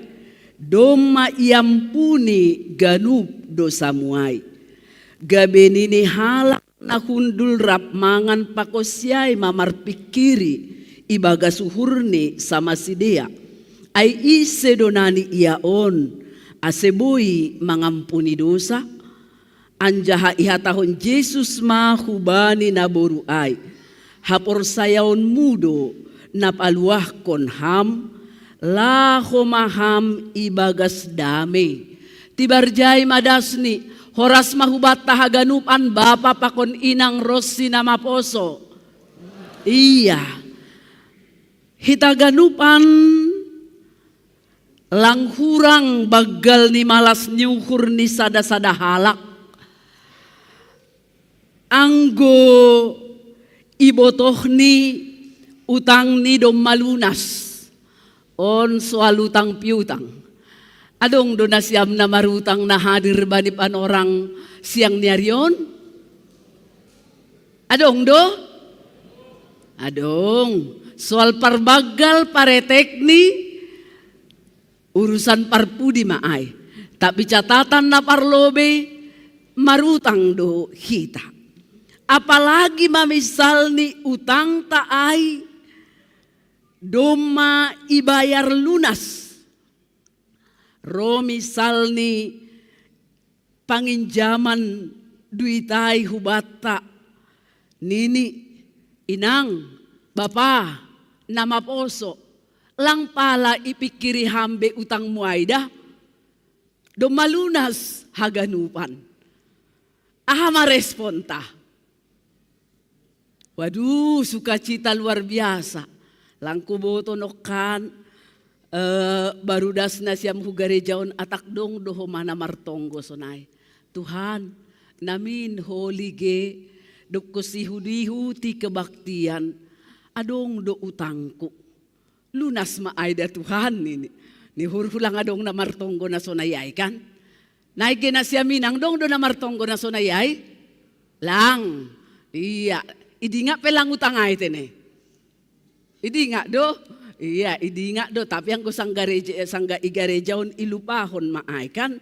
doma iampuni ganub dosamuay. Gabe nini halak na hundul rap mangan pakosyay mamarpikiri, ibaga suhurni sama sidea. Ay ise donani iaon, aseboy mangampuni dosa. Anjaha ihatahon Jesus mahubani na boruay. Hapor sayaon mudo napaluah kon ham, laho maham ibagas dame. Tibarjay madasni, horas mahubat tahaganupan bapa pakon inang Rosi na maposo. Iya. Hitaganupan langhurang bagal ni malas nyuhur ni sada-sada halak. Anggo ibotoh ni utang ni dom malunas. On soal utang piutang. Adong do na siyam na marutang na hadir bani pan orang siang niarion? Adong do? Adong. Soal parbagal paretek ni urusan parpudi maay. Tapi catatan na parlobe marutang do hita. Apalagi mamisal ni utang taay doma ibayar lunas. Romisal ni panginjaman duitay hubata nini inang bapa nama poso lang pala ipikiri hambe utang muayda do malunas haganupan. Aha maresponta. Waduh, sukacita luar biasa. Langku boto nokan barudas na siyam hugarejaon atak dong doho mana martonggo sonay. Tuhan, namin holige dok sihudihu ti kebaktian adong do utangku. Lunas maayda Tuhan ini. Ni hurhulang adong na martonggo na sonayay kan. Naige na siya minang dong do na martonggo na sonayay. Lang. Iya. Idi nga pelang utang ay tene. Idi nga do. Iya, idi nga do. Tapi ang sangga igarejaon ilupahon maay kan.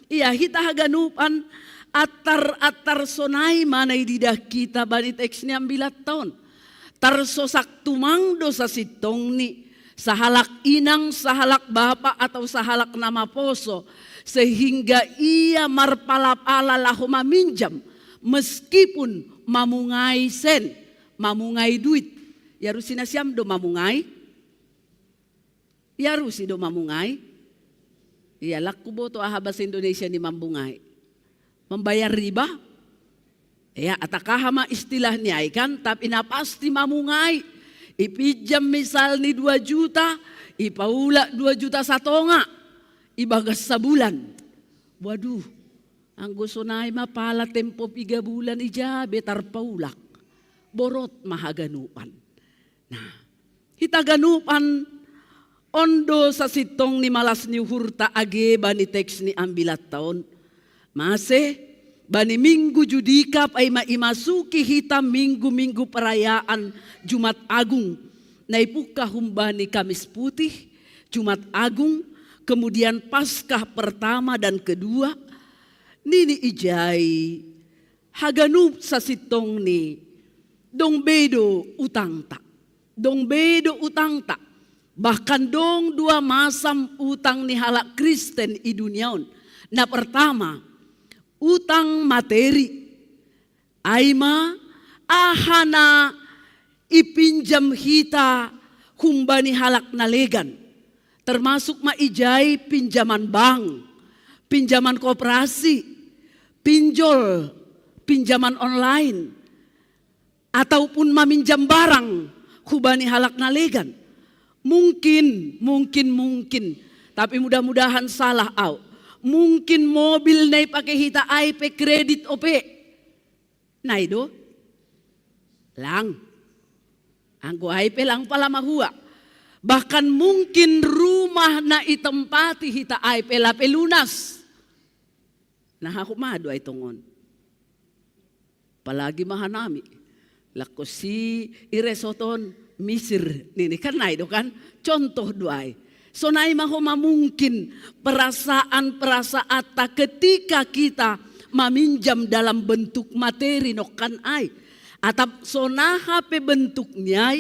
Iya, hita haganupan atar sonay manay didah kita banit eks ni ambilat taon. Tarsosak tumang do sa sitong ni. Sa halak inang, sa halak bapa atau sa halak nama poso. Sehingga ia marpalapala laho maminjam. Meskipun mamungay sen, mamungay duit. Yaru sinasiam do mamungay. Yaru si do mamungay. Iya laku boto ahabas Indonesia ni mambungay. Membayar riba. Ya atakahama istilah niya kan. Tapi napasti mamungay. Ipijam misal ni 2 juta. Ipaula 2 juta satonga. Ibagas sa bulan. Waduh. Ang gusto na ay mapala tempo 3 bulan ijabe tarpaulak. Borot mahaganupan. Nah, hitaganupan ondo sa sitong ni malas ni hurta age ba ni teks ni ambilat taon. Mase, Bani minggu judika ay maimasuki hita minggu-minggu perayaan Jumat Agung. Naipuka humbani Kamis Putih, Jumat Agung, kemudian Paskah pertama dan kedua. Nini ijai haganup sa sitong ni dong bedo utang tak. Dong bedo utang tak. Bahkan dong dua masam utang ni halak Kristen i duniaon. Na pertama, utang materi. Aima ahana ipinjam hita humbani halak nalegan. Termasuk maijai pinjaman bank, pinjaman koperasi, pinjol, pinjaman online, ataupun maminjam barang hubani halak nalegan. Mungkin, tapi mudah-mudahan salah au. Mungkin mobil na pakai hita IP kredit OP. Nah itu, lang. Anggo IP lang pala mahua. Bahkan mungkin rumah na itempati hita IP lape lunas. Nah aku madu ay tungon. Palagi mahanami. Lako si iresoton misir. Nini kan na itu kan. Contoh duay. So naima mungkin perasaan-perasaan ketika kita meminjam dalam bentuk materi nokan ay. Atap sonaha pe bentuknya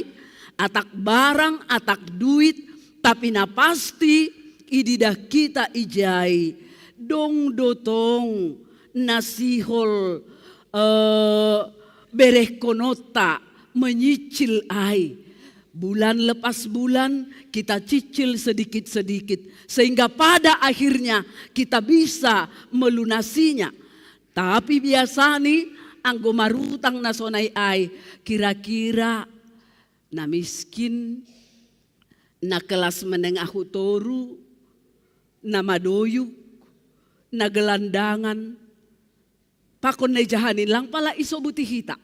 atak barang, atak duit, tapi na pasti ididah kita ijai dong dotong nasihol bereh konota menyicil ay. Bulan lepas bulan kita cicil sedikit-sedikit sehingga pada akhirnya kita bisa melunasinya. Tapi biasa nih anggo marutang na sonay ay kira-kira na miskin, na kelas menengah toru, na madoyuk, na gelandangan, pakon na jahanin lang pala isobuti hita.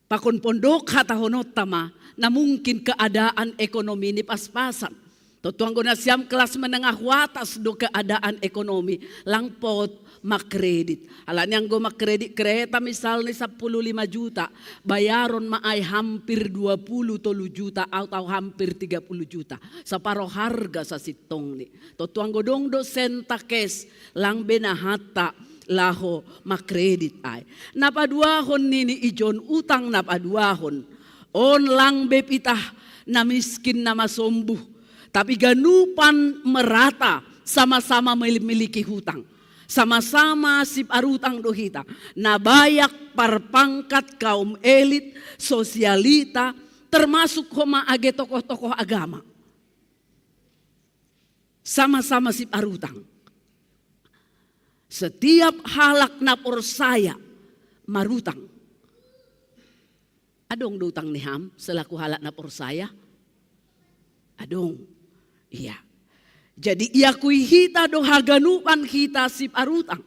Pakon pondok hatahonot tama na mungkin keadaan ekonomi ini pas-pasan. Totuang na siam kelas menengah watas do keadaan ekonomi langpot makredit. Alam yang go makredit kereta misalnya 15 juta, bayaron maay hampir 20 juta atau hampir 30 juta. Separuh harga sa sitong ni. Totuang godong do senta kes lang benahata laho makredit ay. Napaduahon nini ijon utang napaduahon. On lang bepitah na miskin na masombuh. Tapi ganupan merata sama-sama memiliki hutang. Sama-sama sip arutang dohita. Nabayak parpangkat kaum elit, sosialita, termasuk homa age tokoh-tokoh agama. Sama-sama sip arutang. Setiap halak napor saya marutang. Adong dutang niham selaku halak napor saya. Adong. Iya. Jadi ia kui hita do haganupan hita sip arutang.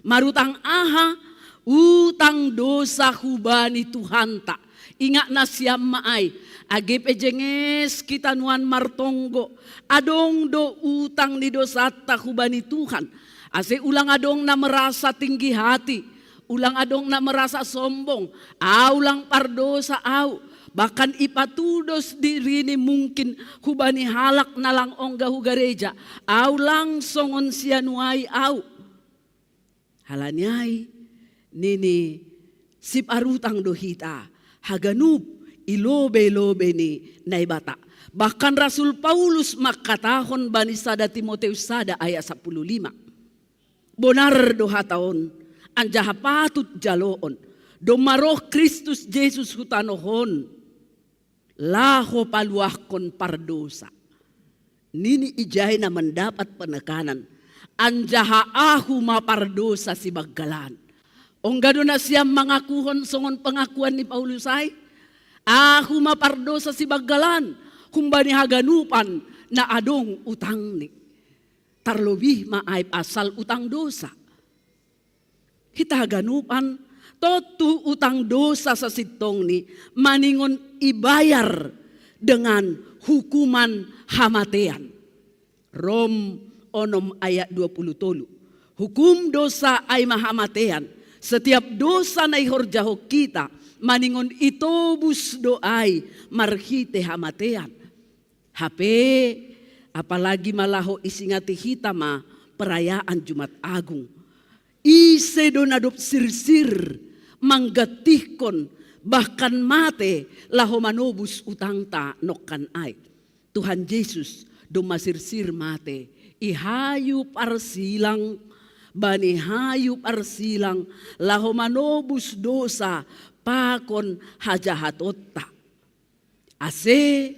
Marutang aha utang dosa hubani Tuhan tak. Ingat nasyam maay. Age pejenges kita nuan martonggo. Adong do utang ni dosa tak hubani Tuhan. Ase ulang adong na merasa tinggi hati, ulang adong na merasa sombong, aulang pardosa au, bahkan ipatudos diri ni mungkin hubani halak nalang ongga hugareja, au langsung on sianuai au. Halanyai nini sip arutang dohita, haganup ilobe-lobe ni naibata. Bahkan Rasul Paulus makatahon bani sada Timoteus sada ayat 15. Bonar doha taon, anjaha patut jaloon, domaroh Kristus Yesus hutanohon, laho paluahkon pardosa. Nini ijay na mendapat penekanan, anjaha ahu mapardosa si baggalan. Onggado na siyang mangakuhon songon pengakuan ni Paulus ay, ahu mapardosa si baggalan, kumbani haganupan na adong utang ni. Tarlobih maay asal utang dosa. Kita ganupan totu utang dosa sa sitong ni maningon ibayar dengan hukuman hamatean. Rom onom ayat 20. Hukum dosa ay mahamatean. Setiap dosa na ihorjaho kita, maningon itobus doay marhite hamatean. Hape, apalagi malaho isingati hitama perayaan Jumat Agung. Ise donadop sirsir, manggatihkon, bahkan mate laho manobus utang ta nokkan ay. Tuhan Yesus do masirsir mate, ihayu parsilang, bani hayu parsilang, laho manobus dosa, pakon hajahatotta. Ase,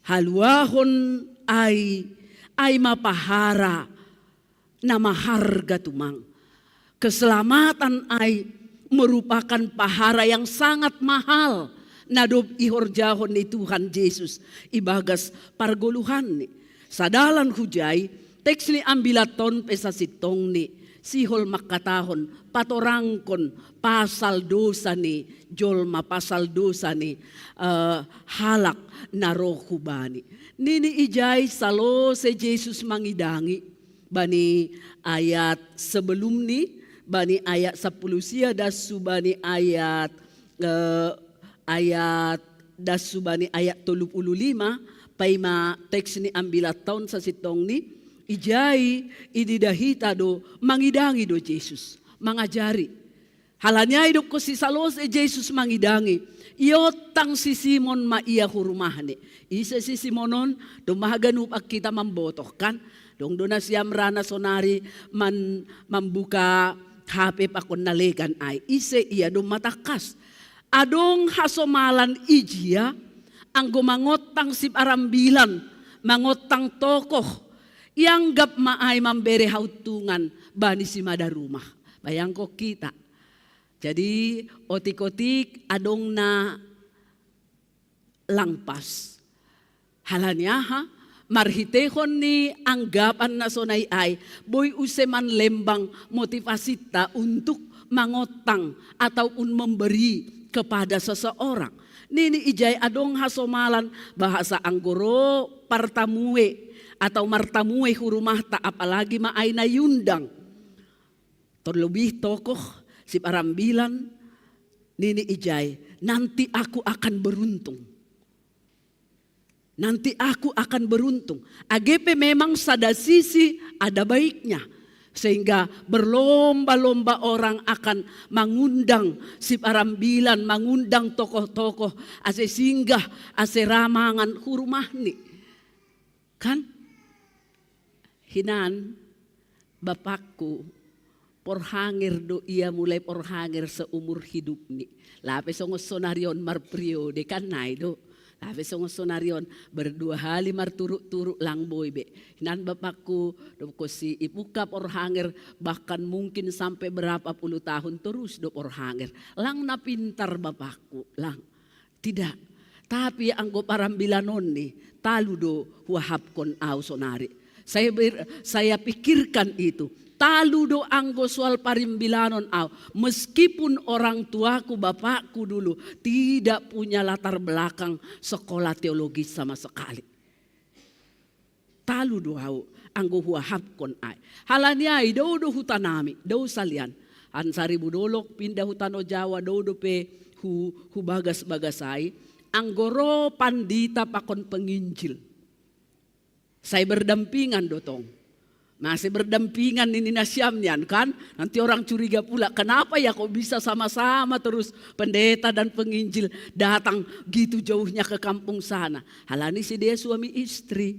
haluahon ay mapahara na maharga tumang. Keselamatan ay merupakan pahara yang sangat mahal na dob ihorjahon ni Tuhan Yesus ibagas pargoluhan ni. Sadalan hujay, teks ni ambilaton pesasitong ni sihol makatahon patorangkon pasal dosa ni jolma pasal dosa ni halak na rohubani. Nini ijay salo se Jesus mangidangi bani ayat sebelum ni bani ayat 10 sia dasu bani ayat dasu bani ayat 35 paima teks ni ambilat tahun sa sitong ni ijay ididahita do mangidangi do Jesus mangajari halanya idok ko si salos Jesus mangidangi iotang si Simon maiya hurumahni isa si Simonon dumahaganup ak kita mambotoh kan dong dona siya rana sonari membuka HP pakon nalegan ay ise iya dong matakas adong hasomalan ijia ang gumangotang si arambilan mangotang tokoh yang gap maay mambere hautungan bani si madarumah bayang ko kita jadi otik-otik adong na langpas halanya ha marhitehon ni anggapan na sonay ay boy useman lembang motivasita untuk mangotang ataupun memberi kepada seseorang. Nini ijay adong hasomalan bahasa anggoro partamue atau martamue hurumah ta apalagi maay na yundang. Terlebih tokoh si parambilan nini ijay nanti aku akan beruntung. Nanti aku akan beruntung. AGP memang sada sisi ada baiknya. Sehingga berlomba-lomba orang akan mengundang si parambilan, mengundang tokoh-tokoh ase singgah, ase ramangan hurumahni. Kan? Hinan, bapakku, porhangir do ia mulai porhangir seumur hidup ni. Lape songos sonarion marprio de kan nai do. Lape songos sonarion berdua hali marturuk-turuk lang boy be. Hinan bapakku do ko si ipuka porhangir bahkan mungkin sampai berapa puluh tahun terus do porhangir. Lang na pintar bapakku lang. Tidak. Tapi anggo parambilanon ni talu do huahapkon au sonari. Saya pikirkan itu. Talu do anggo soal parimbilanon au. Meskipun orang tuaku, bapakku dulu tidak punya latar belakang sekolah teologis sama sekali. Talu do au anggo huahapkon ai. Halanya ai do hutanami, do salian. Ansari budolok pindah hutano Jawa do pe hu bagas-bagasai. Anggoro pandita pakon penginjil. Saya berdampingan dotong. Masih berdampingan ini nasyamnian kan. Nanti orang curiga pula kenapa ya kok bisa sama-sama terus pendeta dan penginjil datang gitu jauhnya ke kampung sana. Halani si dia suami istri.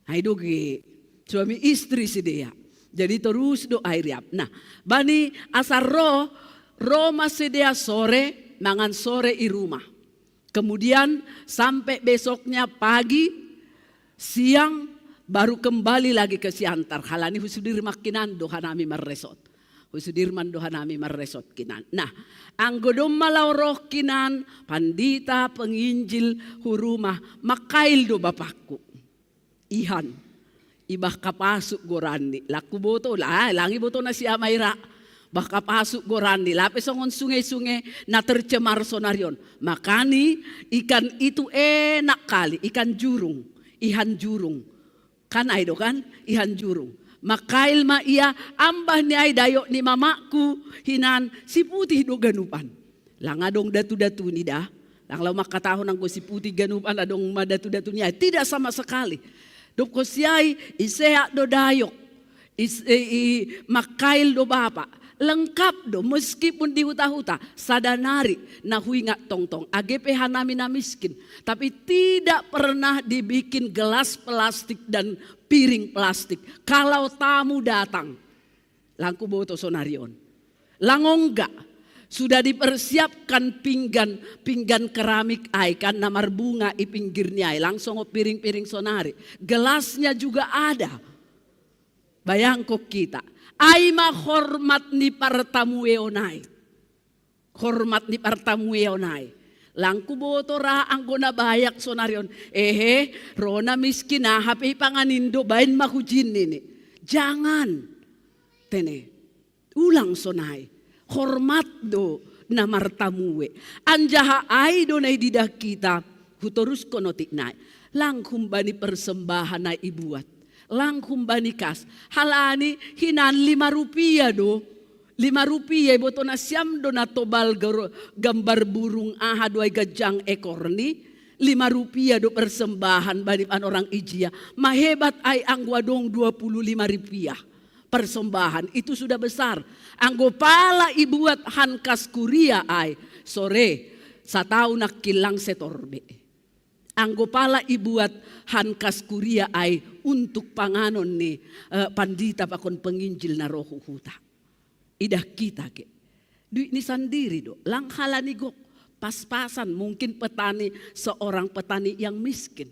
Haidoge suami istri si dia. Jadi terus do airiap. Nah bani asar roh masih dia sore mangan sore i rumah. Kemudian sampai besoknya pagi siang baru kembali lagi ke Siantar. Halani husudirman kinan dohanami marresot. Husudirman dohanami marresot kinan. Nah, anggodom malauroh kinan pandita penginjil hurumah makail do bapakku. Ihan ibah kapasuk gorani. Laku boto lah, langi boto na si Amaira. Bah kapasuk gorani. Lape songon sungai-sungai na tercemar sonarion. Makani ikan itu enak kali, ikan jurung, ihan jurung. Kan aido kan ihan jurung. Makail ma iya ambah ni ay dayo ni mamaku hinan si putih do ganupan. Lang adong datu-datu ni dah. Lang law makatahon ang ko si putih ganupan adong madatu-datu niya. Tidak sama sekali. Do ko siya'y isea do dayo. Makail do bapa. Lengkap do meskipun di huta-huta sadanari na huinga tongtong agepehan namin na miskin tapi tidak pernah dibikin gelas plastik dan piring plastik kalau tamu datang langku boto sonarion langongga sudah dipersiapkan pinggan keramik ay kan namar bunga i pinggirnya ay langsung piring-piring sonari gelasnya juga ada bayangko kita ay mahormat ni partamueonay. Hormat ni partamueonay. Langku boto ra ang gunabayak sonaryon. Rona miskin na hapi panganindo bain makujin nini. Jangan. Tene. Ulang sonay. Hormat do na martamue. Anjaha ay do na ididah kita. Hutorus konotik na. Langkum bani persembahan na ibuat. Langkum banikas halani hinan 5 rupiah do 5 rupiah boto na siam do na tobal gambar burung aha doay gajang ekor ni 5 rupiah do persembahan bani pan orang ijia mahebat ay ang wadong 25 rupiah persembahan itu sudah besar anggo pala ibuat hankas kuria ay sore sa tao nakilang setorbe. Anggo pala ibuat hankas kuria ay untuk panganon ni pandita pakon penginjil na roho huta. Idah kita ke. Duit ni sandiri do. Langhala ni gok. Pas-pasan mungkin petani seorang petani yang miskin.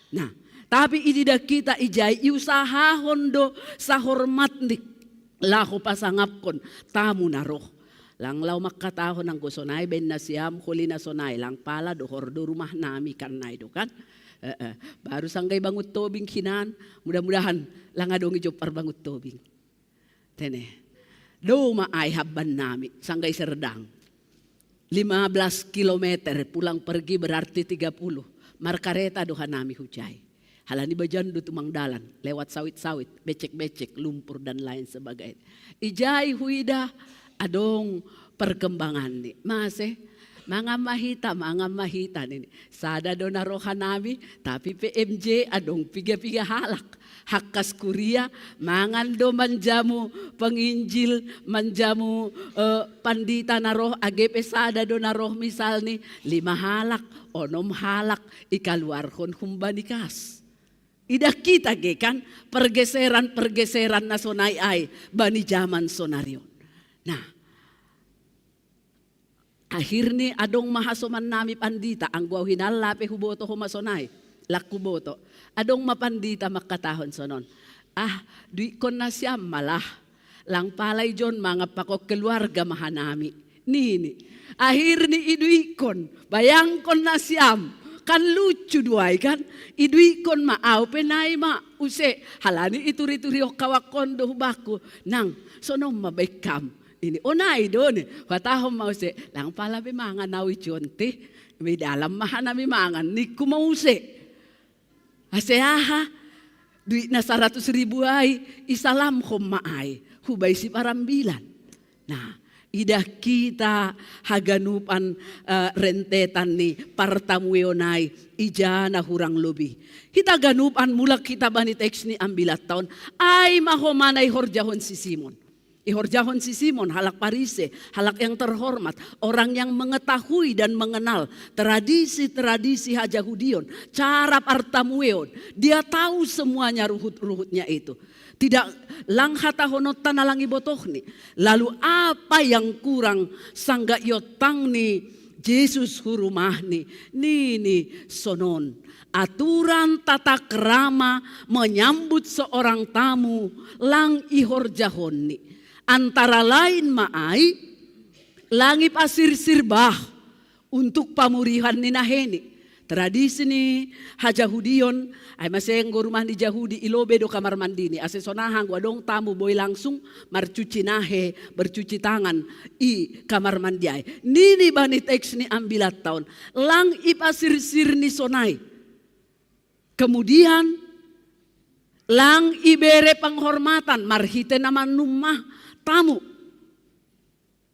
Nah tapi ididah kita ijay iusaha hondo sa hormat ni laho pasangapkon tamu na roho. Lang law makatahon ng gusonay ben na siyam huli na sonay lang pala do hordo rumah nami kan na do kan baru sanggay bangut tobing hinan mudah-mudahan lang adong ijo parbangut tobing tene do maay habban nami sanggay serdang 15 kilometer pulang pergi berarti 30 markareta dohan nami hujay halani bajan do tumang dalan lewat sawit-sawit becek-becek lumpur dan lain sebagainya ijay huida adong perkembangan ni masih mga mahita ini sada do na roha nami tapi PMJ adong piga-piga halak hakkas kuria mangan do manjamu penginjil manjamu pandita na roh AGP sada do na roh misal ni 5 halak onom halak ikaluarhon humbanikas idah kita ge kan pergeseran na sonay ay bani zaman sonaryon. Nah, akhirnya adong mahasoman nami pandita ang guaw hinalape huboto humasonay lakku boto adong mapandita makatahon sonon duit kon na siyam malah lang palay jon mga pakok keluarga mahanami nini akhirnya idui kon bayang kon na siyam kan lucu duay kan idui kon maaw penay ma use halani ituri-turi o kawakon do hubaku nang sonom mabaikam ini onay doon watahom mause lang pala bimangan nawi chonte may dalam mahana bimangan ni kumause aseaha duit na 100,000 ay isalam kom maay hubay si parambilan nah idah kita haganupan rentetan ni partamueonay ijana hurang lobi kita ganupan mulak kita bani teks ni ambilat taon ay mahomanay horjahon si Simon. Ihorjahon si Simon, halak Parise, halak yang terhormat, orang yang mengetahui dan mengenal tradisi-tradisi Hajahudion, cara partamueon, dia tahu semuanya ruhut-ruhutnya itu. Tidak langhatahono tanalangi botohni. Lalu apa yang kurang sangga yotang ni Yesus hurumahni nini sonon. Aturan tata kerama menyambut seorang tamu lang ihorjahonni. Antara lain maay langi pasir sirbah untuk pamurihan ni naheni. Tradisi ni Hajahudion ay maseng go rumah ni Jahudi ilobe do kamar mandi ni asesonahang wadong tamu boy langsung marcuci nahe bercuci tangan i kamar mandi ay. Nini bani teks ni ambilat taon lang ipasir-sir ni sonay. Kemudian lang ibere penghormatan, marhite naman numah tamu.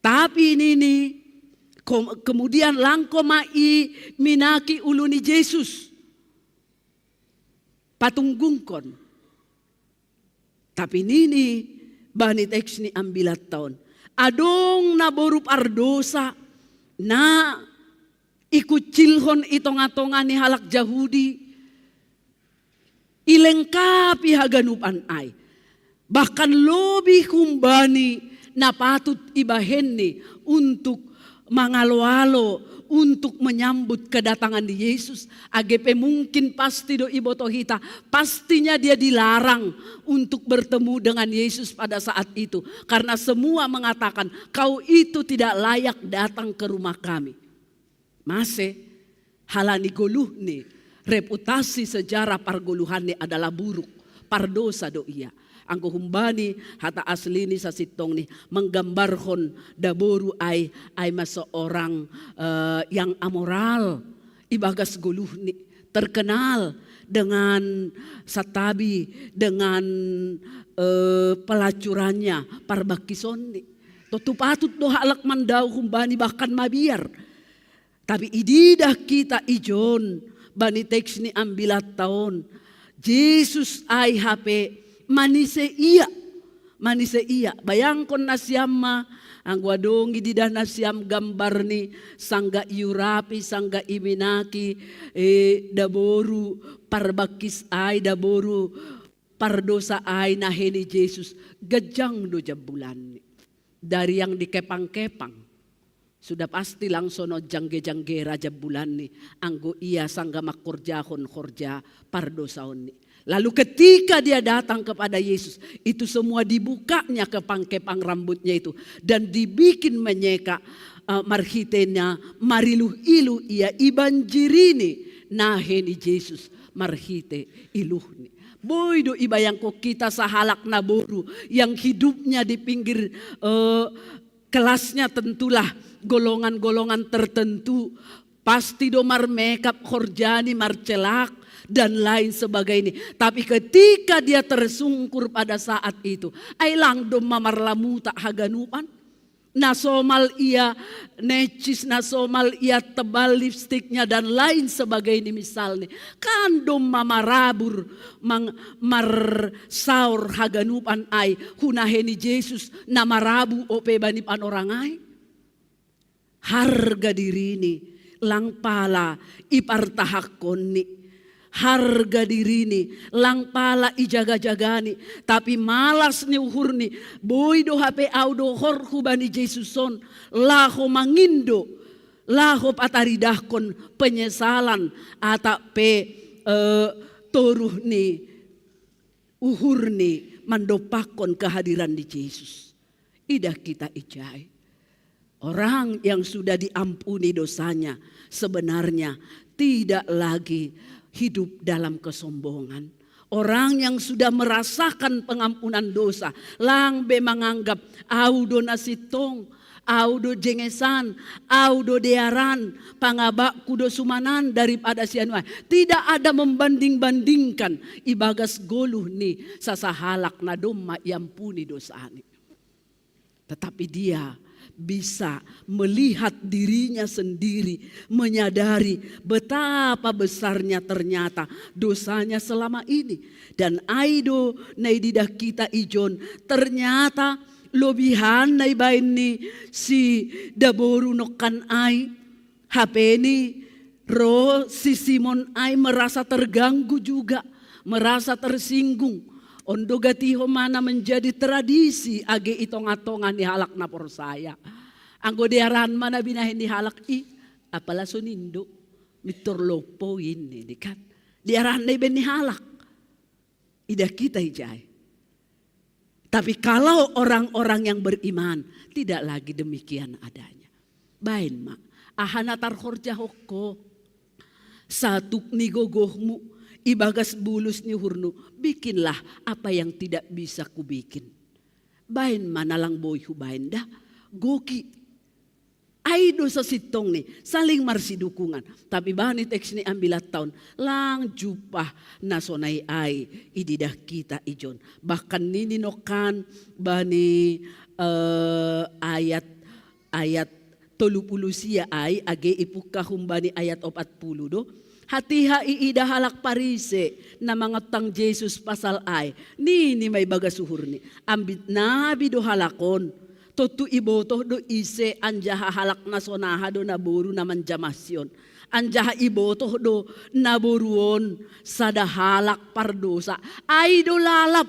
Tapi ini kemudian lang komai minaki uluni Yesus. Patunggungkon. Tapi nini bani teks ni ambilat tahun. Adong naborup ardosa na ikucilhon itongatongan ni halak Yahudi. Ilengkapi haganupan ay. Bahkan lebih kumbani na patut ibahen ni untuk mangalo-alo, untuk menyambut kedatangan Yesus. AGP mungkin pasti do iboto hita, pastinya dia dilarang untuk bertemu dengan Yesus pada saat itu. Karena semua mengatakan kau itu tidak layak datang ke rumah kami. Masih halani goluh nih, reputasi sejarah pargoluhannya adalah buruk, pardosa do iya. Angko humbani hata aslini sa sitong ni menggambarhon daboru ay seorang yang amoral, ibagas guluh ni terkenal dengan satabi, dengan pelacurannya parbakison ni. Totu patut do halak mandau humbani bahkan mabiar. Tapi ididah kita ijon bani teks ni ambilat tahun. Yesus ay hape manise iya. Bayangkon na siyama ang wadong ididah na siyam gambar ni sangga iurapi, sangga iminaki, daboru parbakis ay, daboru pardosa ay naheni Yesus. Gajang do jabulan ni. Dari yang dikepang-kepang. Sudah pasti langsung jangge-jangge raja bulan ni. Anggo iya sangga makorjahon korja pardosaon ni. Lalu ketika dia datang kepada Yesus, itu semua dibukanya kepang-kepang rambutnya itu. Dan dibikin menyeka marhitenya mariluh ilu ia ibanjirini naheni Yesus marhite iluh ni. Boy do ibayang ko kita sa halak naboru yang hidupnya di pinggir kelasnya tentulah golongan-golongan tertentu. Pasti do marmekap korjani marcelak dan lain sebagainya. Tapi ketika dia tersungkur pada saat itu, ay lang do mamarlamuta haganupan. Nasomal ia necis, nasomal ia tebal lipstiknya dan lain sebagainya misalnya. Kandom mamarabur marsaur haganupan ay hunaheni Yesus namarabu ope bani panorang ay. Harga diri ni lang pala ipartahakon ni. Harga diri ni lang pala ijaga-jagani, tapi malas ni uhur ni boy do hape audo horku bani Jesuson laho mangindo laho pataridahkon penyesalan atape toruh ni uhur ni mandopakon kehadiran di Yesus. Idah kita ijai orang yang sudah diampuni dosanya sebenarnya tidak lagi hidup dalam kesombongan. Orang yang sudah merasakan pengampunan dosa langbe menganggap audo nasitong, audo jengesan, audo dearan, pangabak kudo sumanan daripada sianuai. Tidak ada membanding-bandingkan ibagas goluh ni sasahalak na domma yampuni dosani. Tetapi dia bisa melihat dirinya sendiri, menyadari betapa besarnya ternyata dosanya selama ini. Dan aido naididah kita ijon ternyata lobihan nai baini si daboru nokan ai hapeni ro si Simon ai merasa terganggu juga, merasa tersinggung. Ondo gatiho mana menjadi tradisi age itong-atongan ni halak na porsaya. Anggo diaran mana binahin ni halak apala sunindo mitorlopo ini kan. Diaran na iben ni halak. Ida kita hijay. Tapi kalau orang-orang yang beriman tidak lagi demikian adanya. Bain mak, ahana tarhorja hokko satuk ni gogohmu. Ibagas bulus ni hurnu, bikinlah apa yang tidak bisa kubikin. Bain manalang boy hubain dah, goki. Ay dosa sitong ni saling marsidukungan. Tapi bani teks ni ambilat taon lang jupah na sonay ay ididah kita ijon. Bahkan nininokan bani ayat 30 siya ay age ipukahum bani ayat 40 do. Hatiha iidahalak parise na mga tang Jesus pasal ay ni may bagasuhur ni. Ambit na bidohalakon. Totu iboto do ise anjaha halak na sonaha do naboru naman jamasyon. Anjaha iboto do naboruon sada halak pardosa. Ay do lalap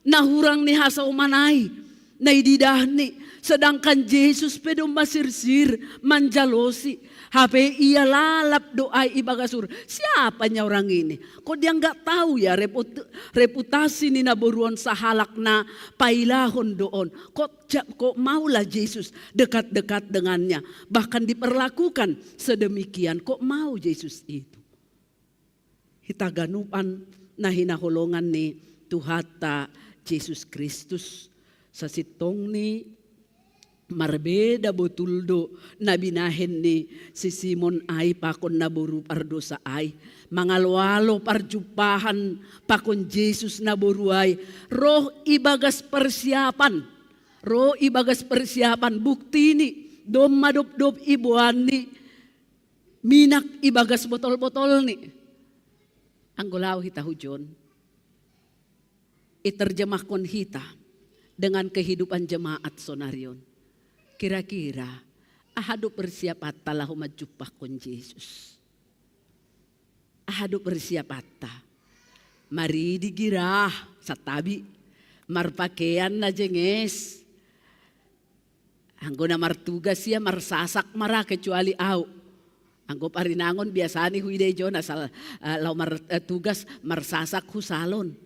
nahurang ni hasa umanay. Naididah ni. Sedangkan Jesus pedo masirsir manjalosi. Hape ia lalap doai ibagasur. Siapa nya orang ini? Kok dia nggak tahu ya reputasi ni naboruan sahalak na pailahon doon. Kok maulah Yesus dekat-dekat dengannya. Bahkan diperlakukan sedemikian. Kok mau Yesus itu? Hitaganupan na hinaholongan ni Tuhata Yesus Kristus. Sa sitong ni marbeda botuldo na binahen ni si Simon ay pakon naburu pardosa ay mangalwalo parjupahan pakon Jesus naburu ay roh ibagas persiapan bukti ni dom madop-dop ibuan ni minak ibagas botol-botol ni ang gulaw hita hujon iterjemah kon hita dengan kehidupan jemaat sonarion. Kira-kira ahadu persiapata lah majupah kon Yesus. Ahadu persiapata. Mari digirah satabi marpakaian na jenges. Anggo na martugas siya marsasak mara kecuali au. Anggo parinangon biasani huide jo asal lau tugas marsasak husalon.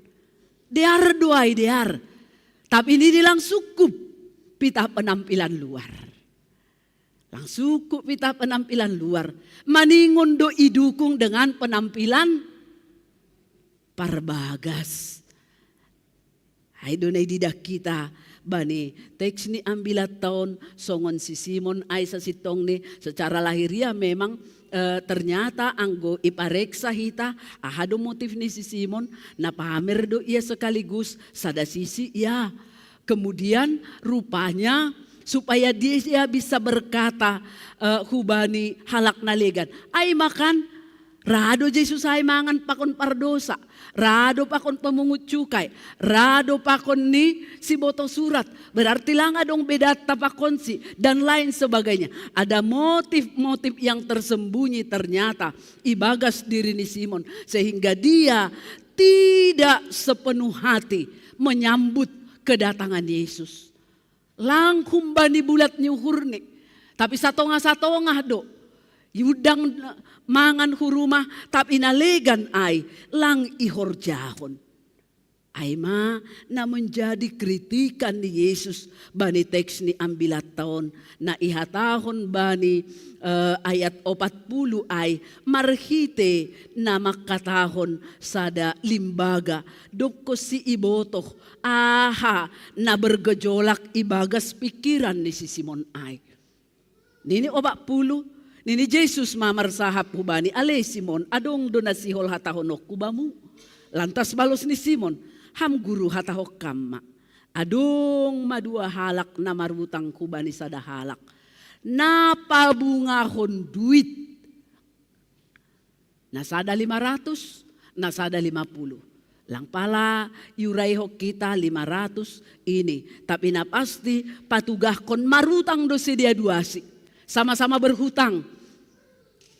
Dear doai dear. Tapi ini dilang cukup. Pita penampilan luar. Langsung pita penampilan luar. Maningon do idukung dengan penampilan parbagas. Hai donai didah kita bani teks ni ambilat tahun songon si Simon ay sa sitong ni secara lahiriah memang ternyata anggo ipareksa hita ahado motif ni si Simon na pamer do ia sekaligus sada sisi ya. Kemudian rupanya supaya dia bisa berkata hubani halak nalegan. Ay makan rado Jesus ay mangan pakon pardosa. Rado pakon pemungut cukai. Rado pakon ni si boto surat. Berarti lang adong beda tapakon si dan lain sebagainya. Ada motif-motif yang tersembunyi ternyata ibagas diri ni Simon. Sehingga dia tidak sepenuh hati menyambut kedatangan Yesus. Langkum bani bulat nyuhurni. Tapi satongah do. Yudang mangan hurumah tapi nalegan ay lang ihorjahon. Ay ma na menjadi kritikan ni Yesus bani teks ni ambilat taon na ihatahon bani ayat 40 ay marhite na makatahon sada limbaga dokko si ibotoh aha na bergejolak ibagas pikiran ni si Simon ay. Nini 40 nini Jesus mamarsahap hubani ale Simon adong do nasihol hatahonok kubamu. Lantas balos ni Simon ham guru hatahok kamma. Adong madua halak na marutang kubani sada halak. Napabungahon duit. Nasada 500, nasada 50. Lang pala yurayhok kita 500 ini. Tapi napasti patugahkon marutang do si dia duasi. Sama-sama berhutang.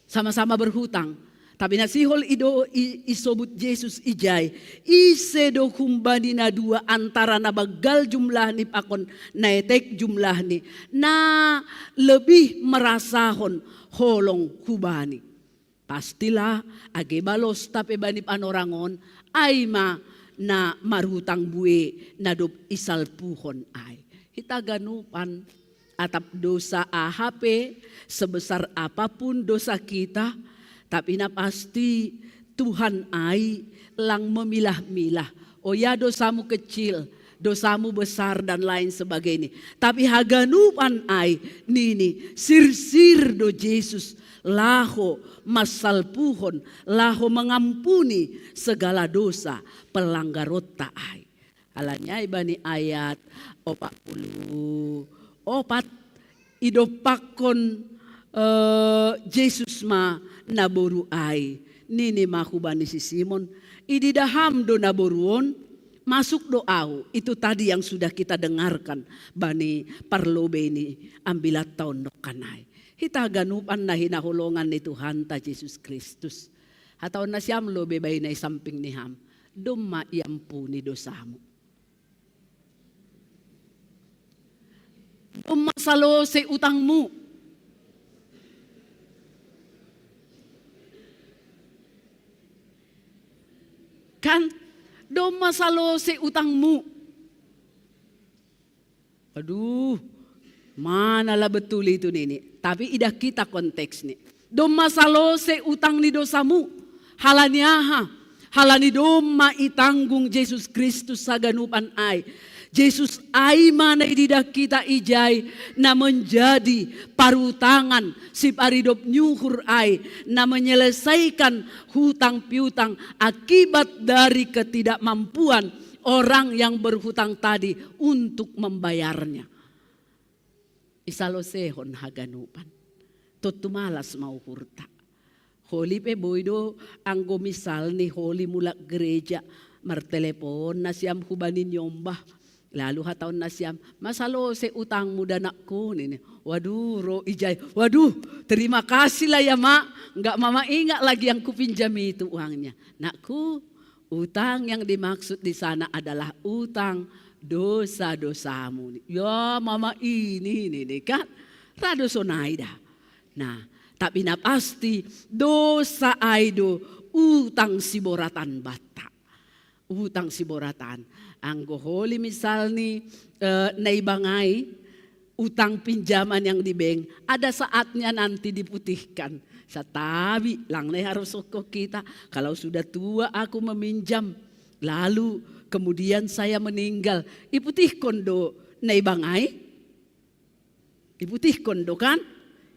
Sama-sama berhutang. Tapi nasihol ido isobut Yesus ijay. Ise do kumbani na dua antara na bagal jumlah ni pakon naetek jumlah ni. Na lebih merasahon holong kubani. Pastilah age balos tapi bani panorangon ay na marhutang bue na do isal puhon ay. Hitaganupan atap dosa AHP sebesar apapun dosa kita. Tapi na pasti Tuhan ay lang memilah-milah. O ya dosamu kecil, dosamu besar dan lain sebagainya. Tapi haganupan ai nini sir do Jesus laho masalpuhon, laho mengampuni segala dosa pelanggarota ai. Alanya ibani ayat 40 opat idopakon Jesus ma naboru ai. Nini mahubani si Simon ididaham do naboruon masuk doau. Itu tadi yang sudah kita dengarkan bani parlobe ini ambilat tahun nokanai. Hita ganupan na hinahulongan ni Tuhan ta Jesus Kristus. Hatau na siyam lobe bay na isamping ni ham. Duma iampuni dosamu. Duma salo sa utangmu. Kan, doma salo si utangmu. Aduh, mana lah betul itu nini. Tapi idah kita konteks nih. Doma salo si utang ni dosamu. Halani doma itanggung Yesus Kristus saganupan ai. Yesus ai mana ididah kita ijai na menjadi parutangan si paridop nyuhur ai na menyelesaikan hutang piutang akibat dari ketidakmampuan orang yang berhutang tadi untuk membayarnya. Isalosehon haganupan. Tutumalas mau hurta. Holi pe boydo anggo misal ni holi mulak gereja martelepon na siyam hubanin yombah. Lalu hataon na siyam, masalo se utang muda nakku nini. Waduh ro ijay, waduh terima kasih lah ya mak. Enggak mama ingat lagi yang kupinjam itu uangnya. Nakku, utang yang dimaksud di sana adalah utang dosa-dosamu. Ya mama ini kan, rado sonaida. Nah, tapi na pasti dosa aido utang siboratan bata. Utang siboratan. Anggo holi misalnya naibangay utang pinjaman yang di bank ada saatnya nanti diputihkan. Sa tabi lang na harus kok kita kalau sudah tua aku meminjam lalu kemudian saya meninggal iputih kondo naibangay iputih kondo kan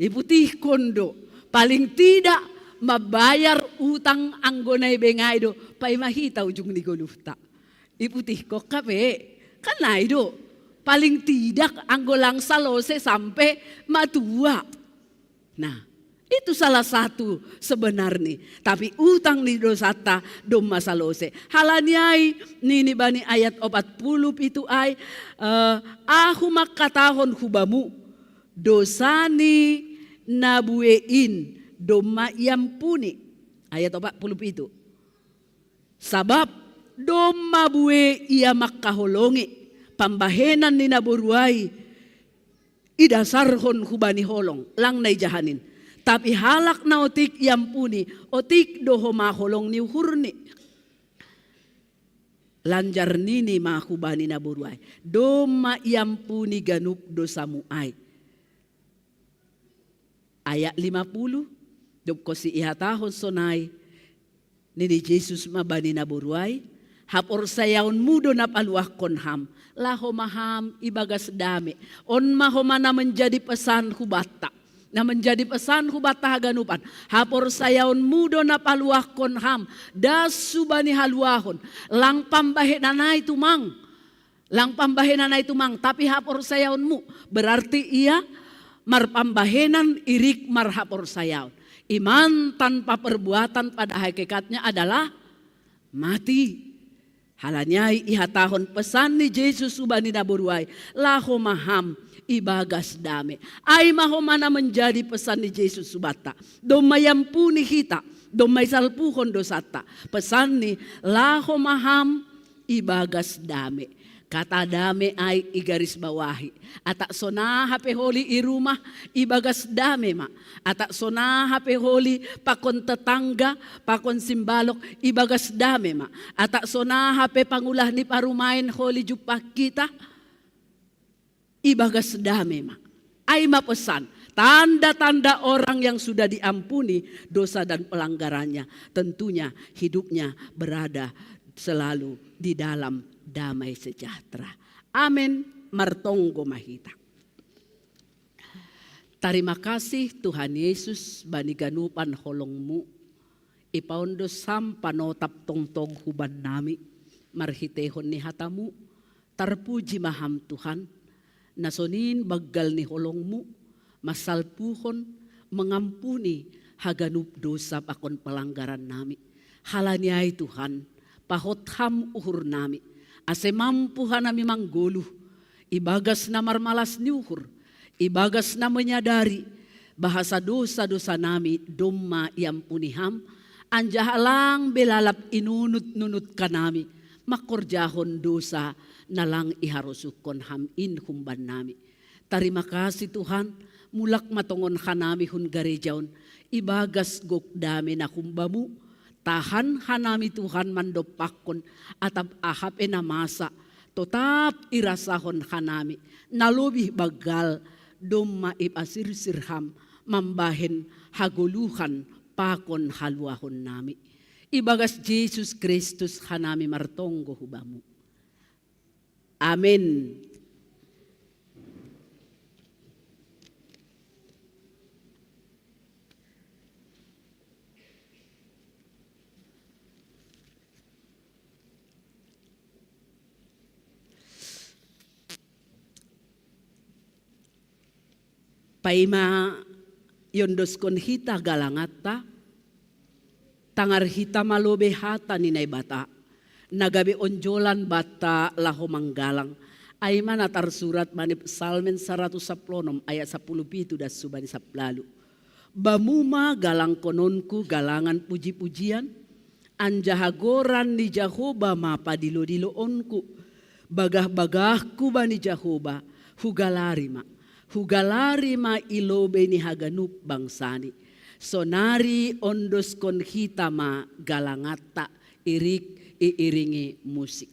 iputih kondo paling tidak mabayar utang anggo naibangay do paimahita ujung ni golufta. Iputih kok kape kan na itu paling tidak anggolang salose sampai matua. Nah itu salah satu sebenarnya. Tapi utang ni dosata doma salose. Halaniai nini bani ayat 40 itu ay aku makatahon hubamu dosani nabuein doma iampuni. Ayat 40 itu. Sabab doma bue ia makaholongi pambahenan ni naburuay idasarhon hubani holong lang na jahanin tapi halak na otik yampuni otik doho maholong ni hurni lanjar nini mahubani naburuay doma yampuni ganup dosamu ay ayat 50 dob ko si ihatahon sonay nini Jesus mabani naburuay hapor sayaon mudo na paluah konham. Laho maham ibagas dami. On mahoma na menjadi pesan hubata. Na menjadi pesan hubata haganupan. Hapor sayaon mudo na paluah konham. Dasu bani haluahon. Lang pambahe nanay tumang. Lang pambahe nanay tumang. Tapi hapor sayaonmu. Berarti ia marpambahenan irik marhapor sayaon. Iman tanpa perbuatan pada hakikatnya adalah mati. Halanyai ihatahon pesan ni Jesus subani naburuay laho maham ibagas dame. Ay mahomana menjadi pesan ni Jesus subata. Domayampuni hita, domay salpuhon dosata. Pesan ni laho maham ibagas dame. Kata dame ay igaris bawahi. Atak sona hape holi irumah ibagas dame ma. Atak sona hape holi pakon tetangga, pakon simbalok ibagas dame ma. Atak sona hape pangulah ni parumain holi jupak kita ibagas dame ma. Ay mapesan. Tanda-tanda orang yang sudah diampuni dosa dan pelanggarannya. Tentunya hidupnya berada selalu di dalam damai sejahtera. Amin. Martonggo mahita. Terima kasih Tuhan Yesus bani ganupan holongmu. Ipaundo sampanotap tongtong huban nami. Marhitehon ni hatamu. Tarpuji maham Tuhan. Nasonin baggal ni holongmu. Masalpuhon mengampuni haganup dosa pakon pelanggaran nami. Halaniai Tuhan. Pahotham uhur nami. Ase mampu hanami mangguluh. Ibagas na marmalas niuhur. Ibagas na menyadari bahasa dosa-dosa nami domma iampuniham. Anjahalang belalap inunut-nunut kanami. Makorjahon dosa nalang iharusukon ham in humban nami. Terima kasih Tuhan. Mulak matongon hanami hun garejaon. Ibagas gok dami na humbamu. Tahan hanami Tuhan mandopakon atap ahap enamasa. Tetap irasahon hanami. Nalobih bagal domma ipasir sirham. Mambahen haguluhan pakon haluahon nami. Ibagas Yesus Kristus hanami martonggo hubamu. Amin. Paima yondos kon hita galangata, tangar hita malobe hata ninay bata, nagabi onjolan bata laho manggalang, ay manatar surat manip Salmen 110 ayat 17 das subani saplalu. Bamuma galang kononku galangan puji-pujian, anjahagoran ni Jahoba mapadilo-diloonku, bagah-bagahku bani Jahoba, hugalarima. Hugalarima ilobe ni haganup bangsani. Sonari ondos kon hitama galangata irik iiringi musik.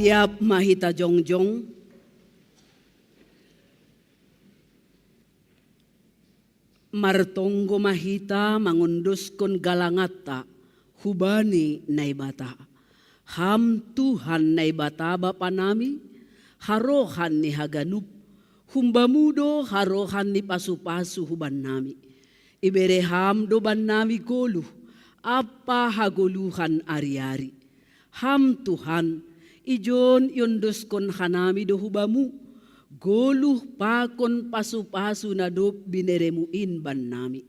Siap mahita jongjong. Martonggo mahita mangunduskon galangata hubani naibata. Ham Tuhan naibata Bapa nami harohan ni haganup. Humbamudo harohan ni pasu-pasu huban nami. Ibereham doban nami goluh apa hagoluhan ari-ari. Ham Tuhan ijon yondoskon hanami do hubamu. Goluh pakon pasu-pasu na do bineremuin ban nami.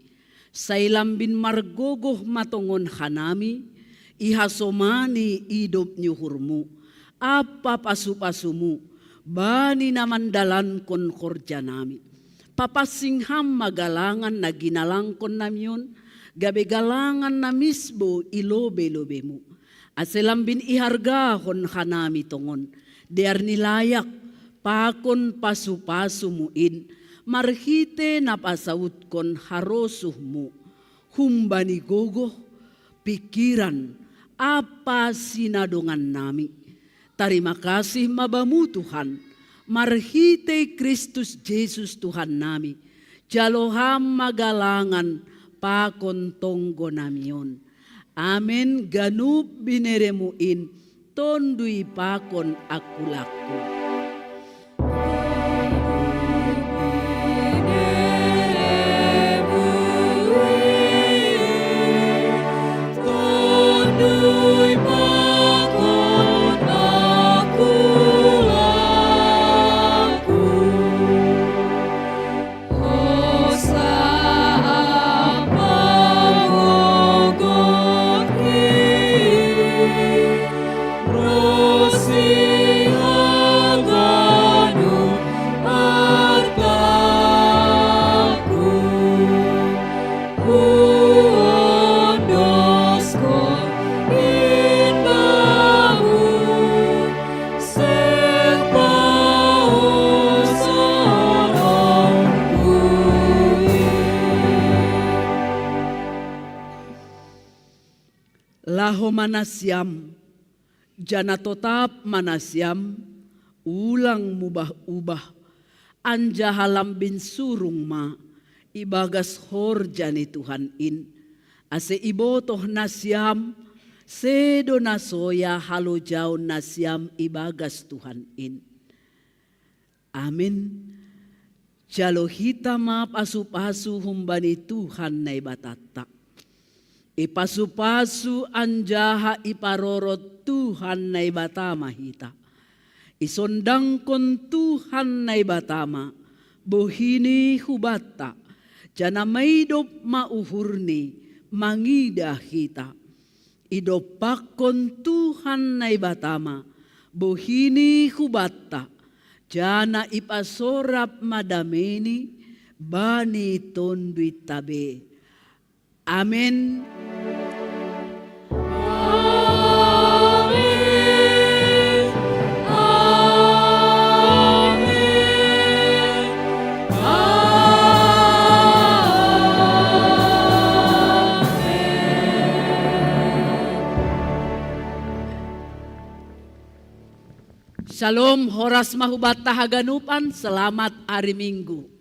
Sailam bin margogoh matongon hanami. Ihasomani idop nyuhurmu. Apa pasu-pasumu. Bani namandalan kon korja nami. Papasingham magalangan na ginalangkon namyon. Gabe galangan na misbo ilobe-lobemu. Aselambin ihargahon hanami tongon. Dear nilayak pakon pasu-pasu muin. Marhite na pasawut kon harosuhmu. Humbani gogoh pikiran apa sinadongan nami. Terima kasih mabamu Tuhan. Marhite Kristus Yesus Tuhan nami. Jaloham magalangan pakon tonggo namion. Amin ganub bineremuin tondui pakon akulaku. Laho manasyam, jana totap manasyam, ulang mubah-ubah, anja halam bin surung ma, ibagas horjani Tuhan in, ase ibotoh nasyam, sedo nasoya halo jauh nasyam ibagas Tuhan in. Amin. Jalo hitama pasu-pasu humbani Tuhan na ibatata. Ipasu-pasu anjaha iparorot Tuhan na ibatama hita. Isondangkon Tuhan na ibatama. Bohini hubata. Jana maidop mauhurni mangida hita. Idopakon Tuhan na ibatama. Bohini hubata. Jana ipasorap madameni. Bani tondui tabe. Amin. Shalom, horas mahubat tahaganupan, selamat hari Minggu.